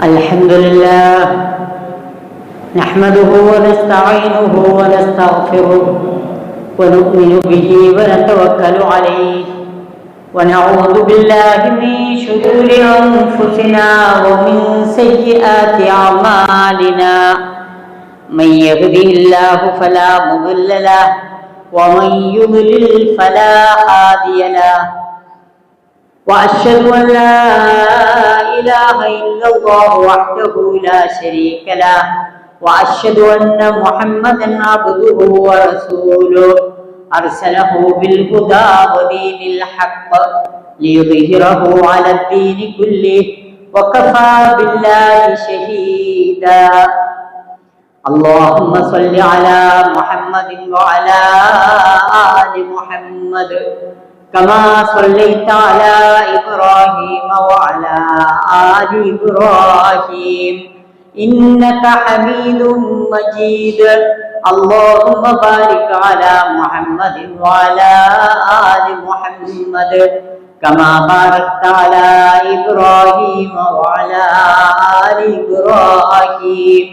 الحمد لله نحمده ونستعينه ونستغفره ونؤمن به ونتوكل عليه ونعوذ بالله من شرور أنفسنا ومن سيئات أعمالنا من يهده الله فلا مضل له ومن يضلل فلا هادي له وأشهد أن لا إله إلا الله وحده لا شريك له وأشهد أن محمدا عبده ورسوله أرسله بالهدى ودين الحق ليظهره على الدين كله وكفى بالله شهيدا اللهم صل على محمد وعلى آل محمد كما صليت على إبراهيم وعلى آل إبراهيم إنك حميد مجيد اللهم بارك على محمد وعلى آل محمد كما باركت على إبراهيم وعلى آل إبراهيم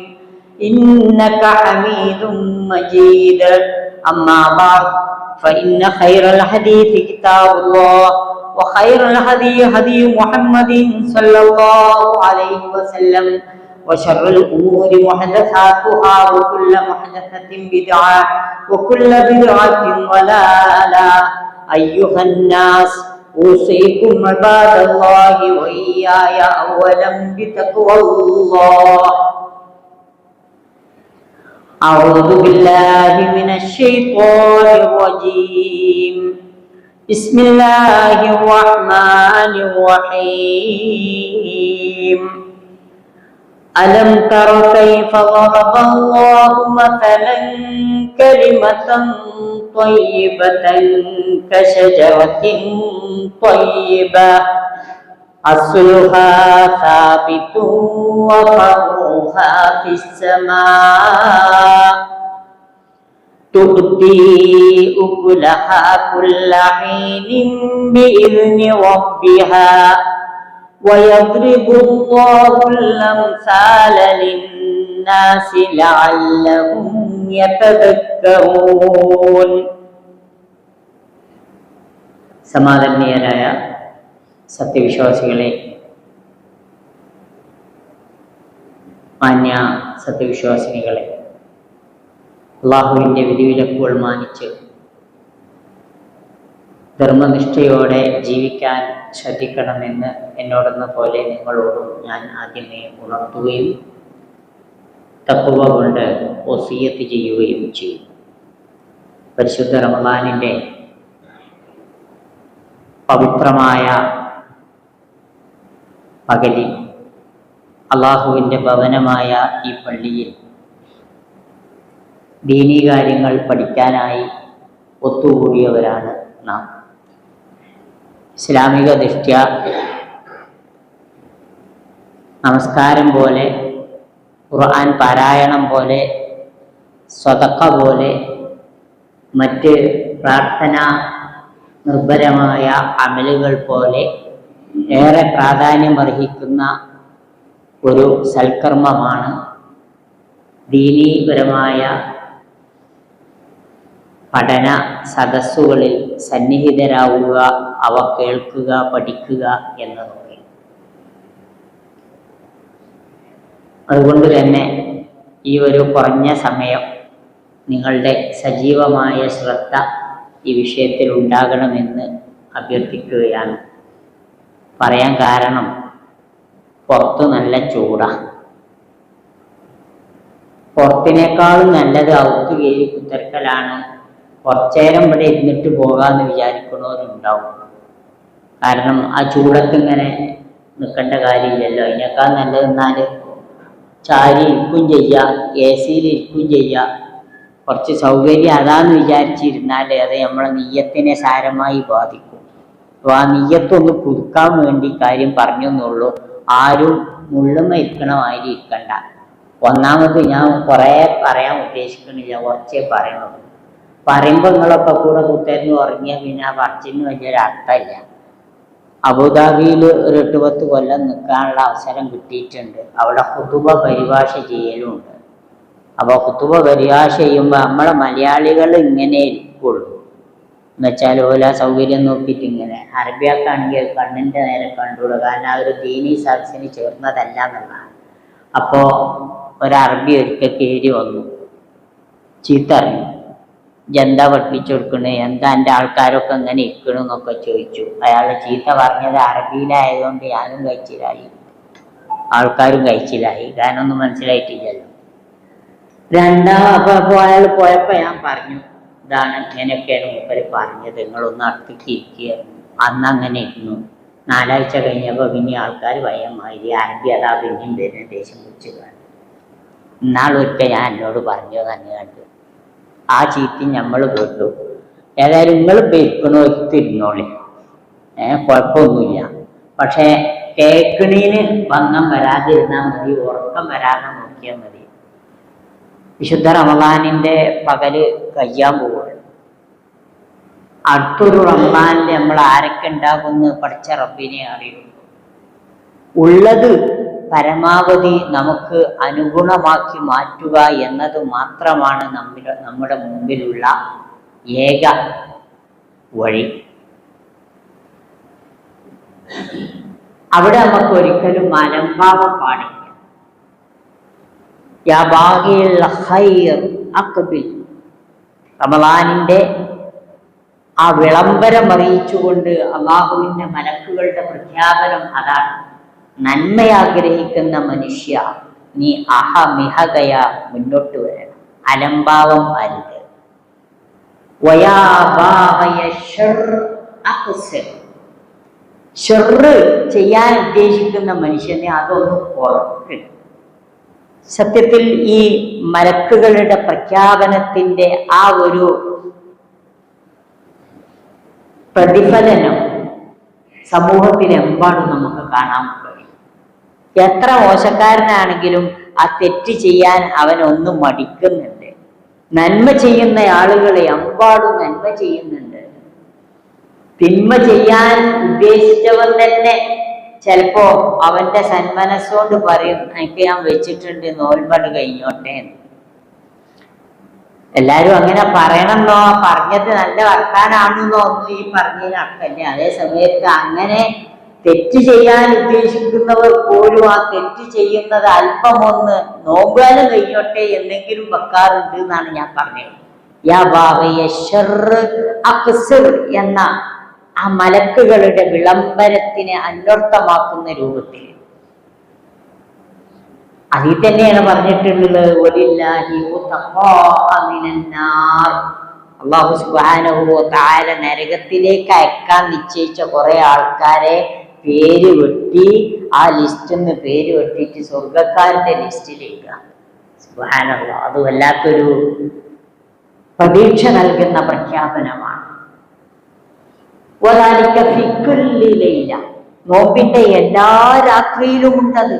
إنك حميد مجيد أما بعد فإن خير الحديث كتاب الله وخير الهدي هدي محمد صلى الله عليه وسلم وشر الأمور محدثاتها وكل محدثة بدعة وكل بدعة ضلالة أيها الناس أوصيكم عباد الله وإياي أولا بتقوى الله أعوذ بالله من الشيطان الرجيم بسم الله الرحمن الرحيم ألم تر كيف ضرب الله مثلا كلمة طيبة كشجرة طيبة أصلها ثابت وفرعها في السماء تؤتي أكلها كل حين بإذن ربها ويضرب الله الأمثال للناس لعلهم يتذكرون. സമാദരണീയരായ സത്യവിശ്വാസികളെ, മാന്യ സത്യവിശ്വാസിനികളെ, അള്ളാഹുവിൻ്റെ വിധിവിലക്കുകൾ മാനിച്ച് ധർമ്മനിഷ്ഠയോടെ ജീവിക്കാൻ ശ്രദ്ധിക്കണമെന്ന് എന്നോടെന്ന പോലെ നിങ്ങളോടും ഞാൻ ആദ്യമേ ഉണർത്തുകയും തഖ്വ കൊണ്ട് വസിയ്യത്ത് ചെയ്യുകയും ചെയ്യും. പരിശുദ്ധ റമളാനിൻ്റെ പവിത്രമായ പകലിൽ അള്ളാഹുവിൻ്റെ ഭവനമായ ഈ പള്ളിയിൽ ദീനീ കാര്യങ്ങൾ പഠിക്കാനായി ഒത്തുകൂടിയവരാണ് നാം. ഇസ്ലാമിക ദൃഷ്ട്യാ നമസ്കാരം പോലെ, ഖുർആൻ പാരായണം പോലെ, സ്വതക്ക പോലെ, മറ്റ് പ്രാർത്ഥന നിർഭരമായ അമലുകൾ പോലെ ഏറെ പ്രാധാന്യമർഹിക്കുന്ന ഒരു സൽക്കർമ്മമാണ് ദീനീപരമായ പഠന സദസ്സുകളിൽ സന്നിഹിതരാവുക, അവ കേൾക്കുക, പഠിക്കുക എന്നതൊക്കെ. അതുകൊണ്ട് തന്നെ ഈ ഒരു കുറഞ്ഞ സമയം നിങ്ങളുടെ സജീവമായ ശ്രദ്ധ ഈ വിഷയത്തിൽ ഉണ്ടാകണമെന്ന് അഭ്യർത്ഥിക്കുകയാണ്. പറയാൻ കാരണം, പുറത്ത് നല്ല ചൂടാണ്. പുറത്തിനേക്കാളും നല്ലത് ഔത്ത് കയറി കുത്തിരക്കലാണ്. കുറച്ചേരം ഇവിടെ ഇരുന്നിട്ട് പോകാമെന്ന് വിചാരിക്കുന്നവരുണ്ടാവും. കാരണം ആ ചൂടത്ത് ഇങ്ങനെ നിൽക്കേണ്ട കാര്യമില്ലല്ലോ. അതിനേക്കാൾ നല്ലത് എന്നാൽ ചാരി ഇരിക്കും ചെയ്യുക, എ സിയിൽ ഇരിക്കും ചെയ്യുക, കുറച്ച് സൗകര്യം അതാന്ന് വിചാരിച്ചിരുന്നാൽ അത് നമ്മളെ നിയ്യത്തിനെ സാരമായി ബാധിക്കും. അപ്പോൾ ആ നിയ്യത്തൊന്ന് പുതുക്കാൻ വേണ്ടി കാര്യം പറഞ്ഞെന്നുള്ളൂ. ആരും മുള്ളുമ്മ ഇരിക്കണമാതിരി ഇരിക്കണ്ട. ഒന്നാമത് ഞാൻ കുറേ പറയാൻ ഉദ്ദേശിക്കണില്ല, കുറച്ചേ പറയണുള്ളൂ. പറയുമ്പോൾ നിങ്ങളൊക്കെ കൂടെ കുത്തരുന്ന് ഉറങ്ങിയാൽ പിന്നെ ആ പറച്ചിന് വലിയൊരു അർത്ഥമില്ല. അബുദാബിയിൽ ഒരു 8-10 കൊല്ലം നിൽക്കാനുള്ള അവസരം കിട്ടിയിട്ടുണ്ട്. അവിടെ ഖുതുബ പരിഭാഷ ചെയ്യലുമുണ്ട്. അപ്പോൾ ഖുതുബ പരിഭാഷ ചെയ്യുമ്പോൾ നമ്മളെ മലയാളികൾ ഇങ്ങനെ ഇരിക്കുള്ളൂ. എന്നുവെച്ചാൽ ഓല സൗകര്യം നോക്കിയിട്ട് ഇങ്ങനെ. അറബിയാക്കാണെങ്കിൽ കണ്ണിൻ്റെ നേരെ കണ്ടുകൂടുക, കാരണം ആ ഒരു ദീനി സദസ്സിന് ചേർന്നതല്ല എന്നുള്ളതാണ്. അപ്പോൾ ഒരറബി ഒരിക്കൽ കയറി വന്നു, ചീത്ത അറിഞ്ഞു. എന്താ പഠിപ്പിച്ചു കൊടുക്കണേ, എന്താ എൻ്റെ ആൾക്കാരൊക്കെ ഇങ്ങനെ ഇരിക്കണമെന്നൊക്കെ ചോദിച്ചു. അയാൾ ചീത്ത പറഞ്ഞത് അറബിയിലായതുകൊണ്ട് ഞാനും കഴിച്ചിലായി, ആൾക്കാരും കഴിച്ചിലായി, കാരണം ഒന്നും മനസ്സിലായിട്ടില്ലല്ലോ. അപ്പോൾ അയാൾ പോയപ്പോൾ ഞാൻ പറഞ്ഞു, ഇതാണ് ഇങ്ങനെയൊക്കെയാണ് മൂപ്പര് പറഞ്ഞത്, നിങ്ങളൊന്ന് അടുത്തേക്ക് ഇരിക്കുക. അന്ന് അങ്ങനെ ഇരുന്നു. 4 ആഴ്ച കഴിഞ്ഞപ്പോൾ പിന്നെ ആൾക്കാർ ഭയമായി, അറബി അതാ പിന്നെയും വരുന്ന ദേശം കുറിച്ച് കാണും. ഇന്നാളൊരിക്കൽ ഞാൻ എന്നോട് പറഞ്ഞു തന്നെ കണ്ടു. ആ ചീത്തി നമ്മൾ കേട്ടു. ഏതായാലും നിങ്ങൾ ഇരിക്കണോ ഇരുന്നോളി, കുഴപ്പമൊന്നുമില്ല. പക്ഷേ കേൾക്കണീന് ഭംഗം വരാതിരുന്നാൽ മതി, ഉറക്കം വരാതെ നോക്കിയാൽ മതി. വിശുദ്ധ റമദാനിൻ്റെ പകല് കഴിയാൻ പോവുകയാണ്. അടുത്തൊരു റമദാനിൽ നമ്മൾ ആരൊക്കെ ഉണ്ടാകുമെന്ന് പഠിച്ച റബ്ബിനെ അറിയുള്ളൂ. ഉള്ളത് പരമാവധി നമുക്ക് അനുഗുണമാക്കി മാറ്റുക എന്നത് മാത്രമാണ് നമ്മുടെ മുമ്പിലുള്ള ഏക വഴി. അവിടെ നമുക്ക് ഒരിക്കലും അലംഭാവം പാടില്ല. യാ ബാഗിൽ ഖൈർ അഖ്ബിൽ. റമളാനിന്റെ ആ വിളംബരം അറിയിച്ചുകൊണ്ട് അല്ലാഹുവിന്റെ മലക്കുകളുടെ പ്രഖ്യാപനം അതാണ്. നന്മ ആഗ്രഹിക്കുന്ന മനുഷ്യ, നീ അഹമിഹകയ മുന്നോട്ട് വരണം, അലംഭാവം അരുത്. ഷർറ് ചെയ്യാൻ ഉദ്ദേശിക്കുന്ന മനുഷ്യനെ അതൊന്ന് കുറയ്ക്കും. സത്യത്തിൽ ഈ മലക്കുകളുടെ പ്രഖ്യാപനത്തിന്റെ ആ ഒരു പ്രതിഫലനം സമൂഹത്തിലെമ്പാടും നമുക്ക് കാണാൻ കഴിയും. എത്ര മോശക്കാരനാണെങ്കിലും ആ തെറ്റ് ചെയ്യാൻ അവനൊന്നും മടിക്കുന്നുണ്ട്. നന്മ ചെയ്യുന്ന ആളുകളെ എമ്പാടും നന്മ ചെയ്യുന്നുണ്ട്. തിന്മ ചെയ്യാൻ ഉദ്ദേശിച്ചവൻ തന്നെ ചിലപ്പോ അവന്റെ സന്മനസ്സുകൊണ്ട് പറയും, എനിക്ക് ഞാൻ വെച്ചിട്ടുണ്ട്, നോൽമ്പട് കഴിഞ്ഞോട്ടെ. എല്ലാരും അങ്ങനെ പറയണമെന്നോ പറഞ്ഞത് നല്ല വർത്താനാണെന്നോ ഒന്നും ഈ പറഞ്ഞതിന് അർത്ഥമല്ല. അതേ സമയത്ത് അങ്ങനെ തെറ്റ് ചെയ്യാൻ ഉദ്ദേശിക്കുന്നവർ പോലും ആ തെറ്റ് ചെയ്യുന്നത് അല്പമൊന്ന് നോമ്പാലും കഴിഞ്ഞോട്ടെ എന്തെങ്കിലും വെക്കാറുണ്ട് എന്നാണ് ഞാൻ പറഞ്ഞത്. യാ ബാബയ ശർറ് അക്സർ എന്ന ആ മലക്കുകളുടെ വിളംബരത്തിനെ അന്വർത്ഥമാക്കുന്ന രൂപത്തിൽ അതിൽ തന്നെയാണ് പറഞ്ഞിട്ടുള്ളത്. അല്ലാഹു സുബ്ഹാനഹു വ തആല നരകത്തിലേക്ക് അയക്കാൻ നിശ്ചയിച്ച കുറെ ആൾക്കാരെ പേര് വെട്ടി, ആ ലിസ്റ്റിന്ന് പേര് വെട്ടിയിട്ട് സ്വർഗക്കാരുടെ ലിസ്റ്റിലേക്ക്. സുബ്ഹാനല്ലാഹ്, അത് വല്ലാത്തൊരു പ്രതീക്ഷ നൽകുന്ന പ്രഖ്യാപനമാണ്. നോമ്പിന്റെ എല്ലാ രാത്രിയിലും ഉണ്ടത്.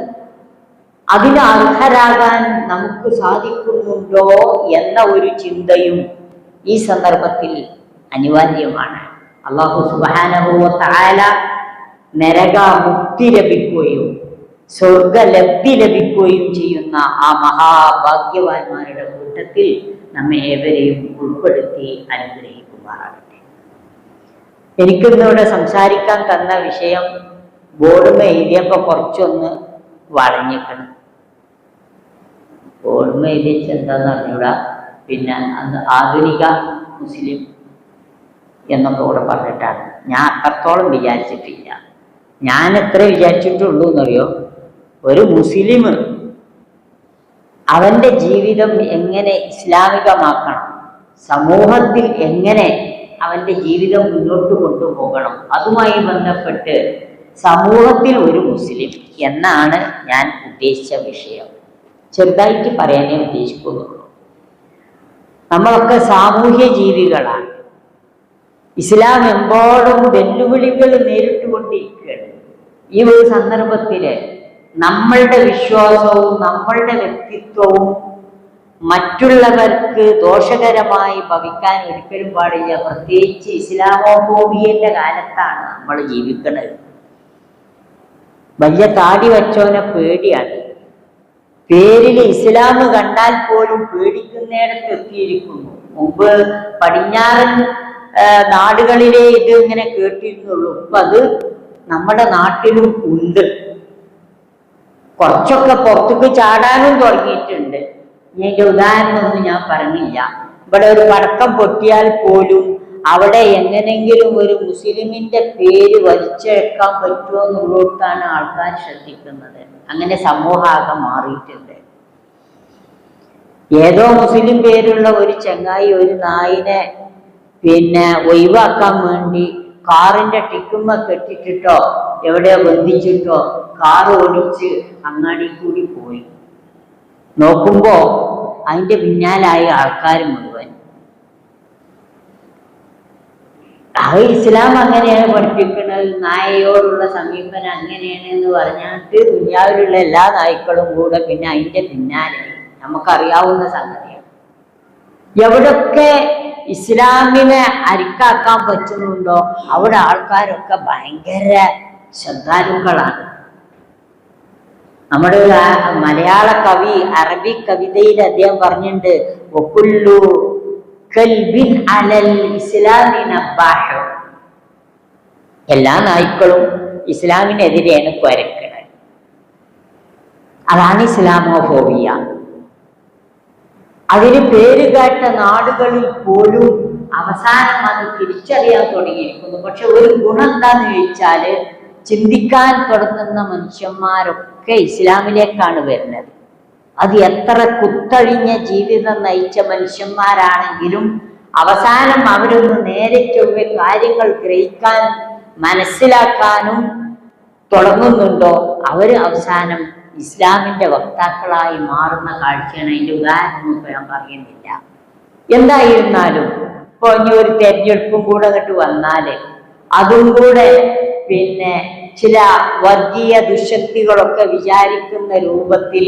അതിന് അർഹരാകാൻ നമുക്ക് സാധിക്കുന്നുണ്ടോ എന്ന ഒരു ചിന്തയും ഈ സന്ദർഭത്തിൽ അനിവാര്യമാണ്. അല്ലാഹു സുബ്ഹാനഹു വ തആല നരകമുക്തി ലഭിക്കുകയും സ്വർഗലബ്ധി ലഭിക്കുകയും ചെയ്യുന്ന ആ മഹാഭാഗ്യവാന്മാരുടെ കൂട്ടത്തിൽ നമ്മെ ഏവരെയും ഉൾപ്പെടുത്തി അനുഗ്രഹിക്കുമാറാകട്ടെ. എനിക്കിന്നിവിടെ സംസാരിക്കാൻ തന്ന വിഷയം ബോർഡുമ എഴുതിയപ്പോൾ കുറച്ചൊന്ന് വളഞ്ഞിക്കണം. ബോർഡുമ എഴുതിച്ച് എന്താന്ന് അറിഞ്ഞൂടാ. പിന്നെ അന്ന് ആധുനിക മുസ്ലിം എന്നൊക്കെ കൂടെ പറഞ്ഞിട്ടാണ്. ഞാൻ അത്രത്തോളം വിചാരിച്ചിട്ടില്ല. ഞാൻ എത്ര വിചാരിച്ചിട്ടുള്ളൂ എന്നറിയോ, ഒരു മുസ്ലിം അവന്റെ ജീവിതം എങ്ങനെ ഇസ്ലാമികമാക്കണം, സമൂഹത്തിൽ എങ്ങനെ അവന്റെ ജീവിതം മുന്നോട്ട് കൊണ്ടുപോകണം, അതുമായി ബന്ധപ്പെട്ട് സമൂഹത്തിൽ ഒരു മുസ്ലിം എന്നാണ് ഞാൻ ഉദ്ദേശിച്ച വിഷയം. ചെറുതായിട്ട് പറയാനേ ഉദ്ദേശിക്കുന്നുള്ളൂ. നമ്മളൊക്കെ സാമൂഹ്യ ജീവികളാണ്. ഇസ്ലാം എമ്പോഴും വെല്ലുവിളികൾ നേരിട്ടുകൊണ്ടിരിക്കുകയാണ്. ഈ ഒരു സന്ദർഭത്തില് നമ്മളുടെ വിശ്വാസവും നമ്മളുടെ വ്യക്തിത്വവും മറ്റുള്ളവർക്ക് ദോഷകരമായി ഭവിക്കാൻ ഒരിക്കലും പാടില്ല. പ്രത്യേകിച്ച് ഇസ്ലാമോഫോബിയന്റെ കാലത്താണ് നമ്മൾ ജീവിക്കുന്നത്. വലിയ താടി വച്ചവനെ പേടിയാണ്. പേരിൽ ഇസ്ലാം കണ്ടാൽ പോലും പേടിക്കുന്നിടത്ത് എത്തിയിരിക്കുന്നു. മുമ്പ് പടിഞ്ഞാറൻ നാടുകളിലെ ഇത് ഇങ്ങനെ കേട്ടിരുന്നുള്ളൂ. ഇപ്പൊ അത് നമ്മുടെ നാട്ടിലും ഉണ്ട്. കുറച്ചൊക്കെ പുറത്തേക്ക് ചാടാനും തുടങ്ങിയിട്ടുണ്ട്. ഇതിന്റെ ഉദാഹരണമൊന്നും ഞാൻ പറഞ്ഞില്ല. ഇവിടെ ഒരു പടക്കം പൊട്ടിയാൽ പോലും അവിടെ എങ്ങനെങ്കിലും ഒരു മുസ്ലിമിന്റെ പേര് വലിച്ചെടുക്കാൻ പറ്റുമോ എന്നുള്ളിടത്താണ് ആൾക്കാർ ശ്രദ്ധിക്കുന്നത്. അങ്ങനെ സമൂഹമാകെ മാറിയിട്ടുണ്ട്. ഏതോ മുസ്ലിം പേരുള്ള ഒരു ചങ്ങായി ഒരു നായിനെ ഒഴിവാക്കാൻ വേണ്ടി കാറിന്റെ ടിക്കുമ്മ കെട്ടിട്ടിട്ടോ എവിടെയോ ബന്ധിച്ചിട്ടോ കാർ ഓടിച്ച് അങ്ങാടി കൂടി പോയി. നോക്കുമ്പോ അതിന്റെ പിന്നാലായി ആൾക്കാർ മുഴുവൻ. അത് ഇസ്ലാം അങ്ങനെയാണ് പഠിപ്പിക്കുന്നത്. നായയോടുള്ള സമീപനം അങ്ങനെയാണ് എന്ന് പറഞ്ഞിട്ട് ദുനിയാവിലുള്ള എല്ലാ നായ്ക്കളും കൂടെ പിന്നെ അതിന്റെ പിന്നാലെ നമുക്കറിയാവുന്ന സംഗതിയാണ്. എവിടൊക്കെ ഇസ്ലാമിനെ അരിക്കാക്കാൻ പറ്റുന്നുണ്ടോ അവിടെ ആൾക്കാരൊക്കെ ഭയങ്കര ശ്രദ്ധാലുക്കളാണ്. നമ്മുടെ മലയാള കവി അറബി കവിതയിൽ അദ്ദേഹം പറഞ്ഞിട്ടുണ്ട്, വകുല്ലു കൽബിൻ അലൽ ഇസ്ലാമി നബ്ബാഹ്. എല്ലാ നായ്ക്കളും ഇസ്ലാമിനെതിരെയാണ് കുരക്കുന്നത്. അതാണ് ഇസ്ലാമോഫോബിയ. അതിന് പേര് കേട്ട നാടുകളിൽ പോലും അവസാനം അത് തിരിച്ചറിയാൻ തുടങ്ങിയിരിക്കുന്നു. പക്ഷെ ഒരു ഗുണം എന്താന്ന് ചോദിച്ചാല് ചിന്തിക്കാൻ തുടങ്ങുന്ന മനുഷ്യന്മാരൊക്കെ ഇസ്ലാമിലേക്കാണ് വരുന്നത്. അത് എത്ര കുത്തഴിഞ്ഞ ജീവിതം നയിച്ച മനുഷ്യന്മാരാണെങ്കിലും അവസാനം അവരൊന്ന് നേരെ ചൊവ്വെ കാര്യങ്ങൾ ഗ്രഹിക്കാൻ മനസ്സിലാക്കാനും തുടങ്ങുന്നുണ്ടോ അവര് അവസാനം ഇസ്ലാമിന്റെ വക്താക്കളായി മാറുന്ന കാഴ്ചയാണ്. അതിന്റെ ഉദാഹരണം ഇപ്പൊ ഞാൻ പറയുന്നില്ല. എന്തായിരുന്നാലും ഇപ്പൊ ഇനി ഒരു തെരഞ്ഞെടുപ്പും കൂടെ അങ്ങോട്ട് വന്നാല് അതും കൂടെ ചില വർഗീയ ദുശക്തികളൊക്കെ വിചാരിക്കുന്ന രൂപത്തിൽ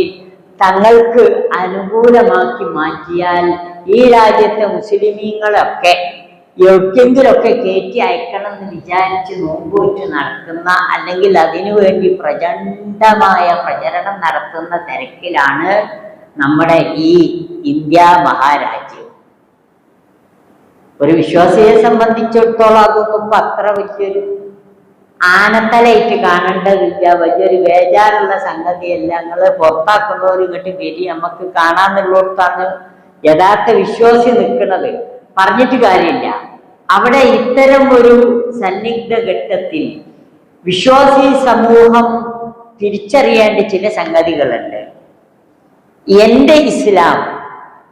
തങ്ങൾക്ക് അനുകൂലമാക്കി മാറ്റിയാൽ ഈ രാജ്യത്തെ മുസ്ലിമീങ്ങളൊക്കെ എവിടെയെങ്കിലൊക്കെ കയറ്റി അയക്കണം എന്ന് വിചാരിച്ച് നോമ്പുവെച്ച് നടത്തുന്ന അല്ലെങ്കിൽ അതിനുവേണ്ടി പ്രചണ്ഡമായ പ്രചരണം നടത്തുന്ന തിരക്കിലാണ് നമ്മുടെ ഈ ഇന്ത്യ മഹാരാജ്യം. ഒരു വിശ്വാസിയെ സംബന്ധിച്ചിടത്തോളം അതൊന്നും ഇപ്പൊ അത്ര വലിയൊരു ആനത്തലയിട്ട് കാണേണ്ടതില്ല, വലിയൊരു ബേജാറുള്ള സംഗതിയല്ല. ഞങ്ങൾ പുറത്താക്കുന്നവർ ഇങ്ങോട്ട് വരി നമുക്ക് കാണാന്നുള്ളിടത്താണ് യഥാർത്ഥ വിശ്വാസി നിൽക്കുന്നത്. പറഞ്ഞിട്ട് കാര്യമില്ല. അവിടെ ഇത്തരം ഒരു സന്നിഗ്ധ ഘട്ടത്തിൽ വിശ്വാസി സമൂഹം തിരിച്ചറിയേണ്ട ചില സംഗതികളുണ്ട്. എൻ്റെ ഇസ്ലാം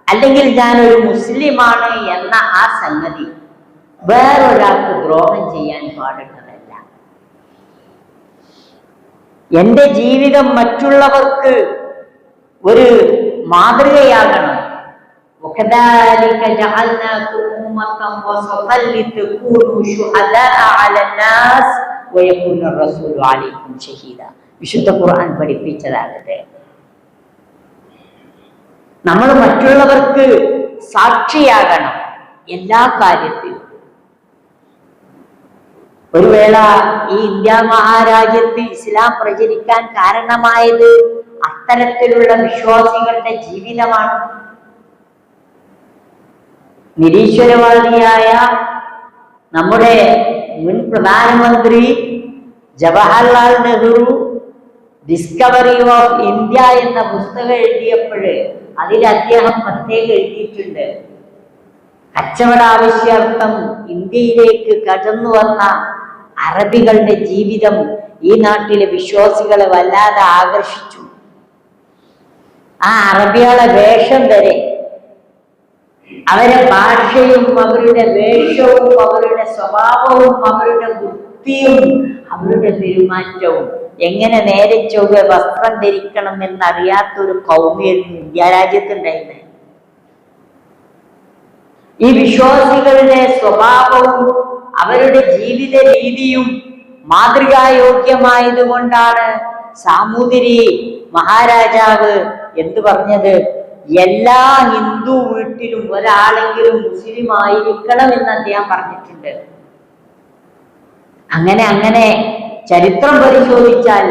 അല്ലെങ്കിൽ ഞാനൊരു മുസ്ലിമാണ് എന്ന ആ സംഗതി വേറൊരാൾക്ക് ദ്രോഹം ചെയ്യാൻ പാടുള്ളതല്ല. എൻ്റെ ജീവിതം മറ്റുള്ളവർക്ക് ഒരു മാതൃകയാകണം. وكذلك جعلناكم أمة وسطا لتكونوا شهداء على الناس ويكون الرسول عليكم شهيدا. വിശുദ്ധ ഖുർആൻ പഠിപ്പിച്ചതാകട്ടെ. നമ്മൾ മറ്റുള്ളവർക്ക് സാക്ഷിയാകണം എല്ലാ കാര്യത്തിലും. ഒരു വേള ഈ ഇന്ത്യ മഹാരാജ്യത്ത് ഇസ്ലാം പ്രചരിക്കാൻ കാരണമായത് അത്തരത്തിലുള്ള വിശ്വാസികളുടെ ജീവിതമാണ്. നിരീശ്വരവാദിയായ നമ്മുടെ മുൻ പ്രധാനമന്ത്രി Jawaharlal Nehru discovery of India എന്ന പുസ്തകം എഴുതിയപ്പോൾ അതിൽ അദ്ദേഹം പ്രത്യേകം എഴുതിയിട്ടുണ്ട്, കച്ചവട ആവശ്യാർത്ഥം ഇന്ത്യയിലേക്ക് കടന്നു വന്ന അറബികളുടെ ജീവിതം ഈ നാട്ടിലെ വിശ്വാസികളെ വല്ലാതെ ആകർഷിച്ചു. ആ അറബികളെ വേഷം വരെ, അവരുടെ ഭാഷയും അവരുടെ വേഷവും അവരുടെ സ്വഭാവവും അവരുടെ വൃത്തിയും അവരുടെ പെരുമാറ്റവും എങ്ങനെ നേരെ ചൊവ്വെ വസ്ത്രം ധരിക്കണം എന്നറിയാത്തൊരു കൗമ്യായിരുന്നു ഇന്ത്യ രാജ്യത്തുണ്ടായിരുന്നത്. ഈ വിശ്വാസികളുടെ സ്വഭാവവും അവരുടെ ജീവിത രീതിയും മാതൃകായോഗ്യമായതുകൊണ്ടാണ് സാമൂതിരി മഹാരാജാവ് എന്ത് പറഞ്ഞത്, എല്ലാ ഹിന്ദു വീട്ടിലും ഒരാളെങ്കിലും മുസ്ലിം ആയിരിക്കണം എന്ന് അദ്ദേഹം പറഞ്ഞിട്ടുണ്ട്. അങ്ങനെ ചരിത്രം പരിശോധിച്ചാൽ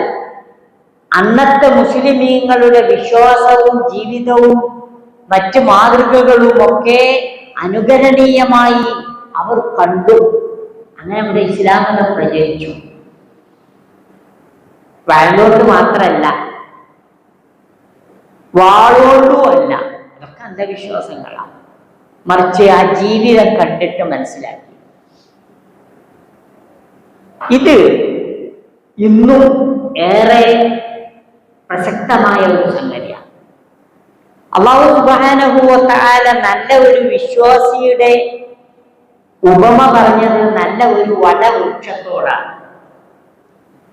അന്നത്തെ മുസ്ലിമീങ്ങളുടെ വിശ്വാസവും ജീവിതവും മറ്റ് മാതൃകകളും ഒക്കെ അനുകരണീയമായി അവർ കണ്ടു. അങ്ങനെ നമ്മുടെ ഇസ്ലാം മതം പ്രചരിച്ചു. വാളോട്ട് മാത്രമല്ല, വാളോട്ടുമല്ല, അതൊക്കെ അന്ധവിശ്വാസങ്ങളാണ്. മറിച്ച് ആ ജീവിതം കണ്ടിട്ട് മനസ്സിലാക്കി. ഇത് ഇന്നും ഏറെ പ്രസക്തമായ ഒരു സംഗതിയാണ്. അല്ലാഹു സുബ്ഹാനഹു വ തആല നല്ല ഒരു വിശ്വാസിയുടെ ഉപമ പറഞ്ഞത് നല്ല ഒരു വടവൃക്ഷത്തോടാണ്.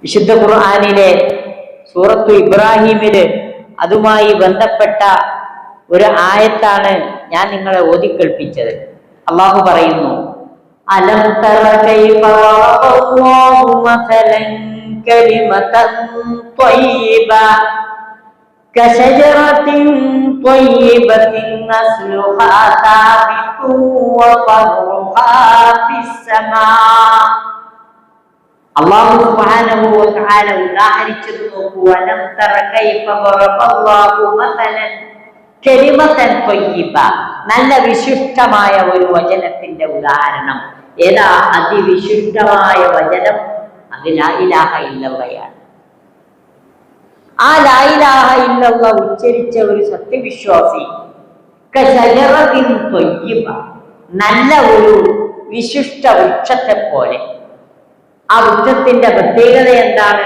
വിശുദ്ധ ഖുർആനിലെ സൂറത്തു ഇബ്രാഹിമില് അതുമായി ബന്ധപ്പെട്ട ഒരു ആയത്താണ് ഞാൻ നിങ്ങളെ ഓതിക്കേൾപ്പിച്ചത്. അല്ലാഹു പറയുന്നു, അലം തറ കൈഫ വറബല്ലാഹു മസലൻ കലിമതൻ ത്വയ്യിബ കശജറത്തിൻ ത്വയ്യിബത്തിൻ അസ്ലുഹാ സാബിതുൻ വഫർഉഹാ ഫിസ്സമാ. അല്ലാഹു സുബ്ഹാനഹു വ തആല ഉദാഹരിച്ചത് നോക്കൂ. അലം തറ കൈഫ വറബല്ലാഹു മസലൻ കലിമതൻ ത്വയ്യിബ, നല്ല വിശിഷ്ടമായ ഒരു വചനത്തിന്റെ ഉദാഹരണം. ഏതാ അതിവിശിഷ്ടമായ വചനം? അത് ലാ ഇലാഹ ഇല്ലല്ലാഹയാണ്. ആ ലാ ഇലാഹ ഇല്ലല്ലാഹ് ഉച്ചരിച്ച ഒരു സത്യവിശ്വാസി കശജറത്തിൻ ത്വയ്യിബ, നല്ല ഒരു വിശിഷ്ട വൃക്ഷത്തെ പോലെ. ആ വൃക്ഷത്തിന്റെ പ്രത്യേകത എന്താണ്?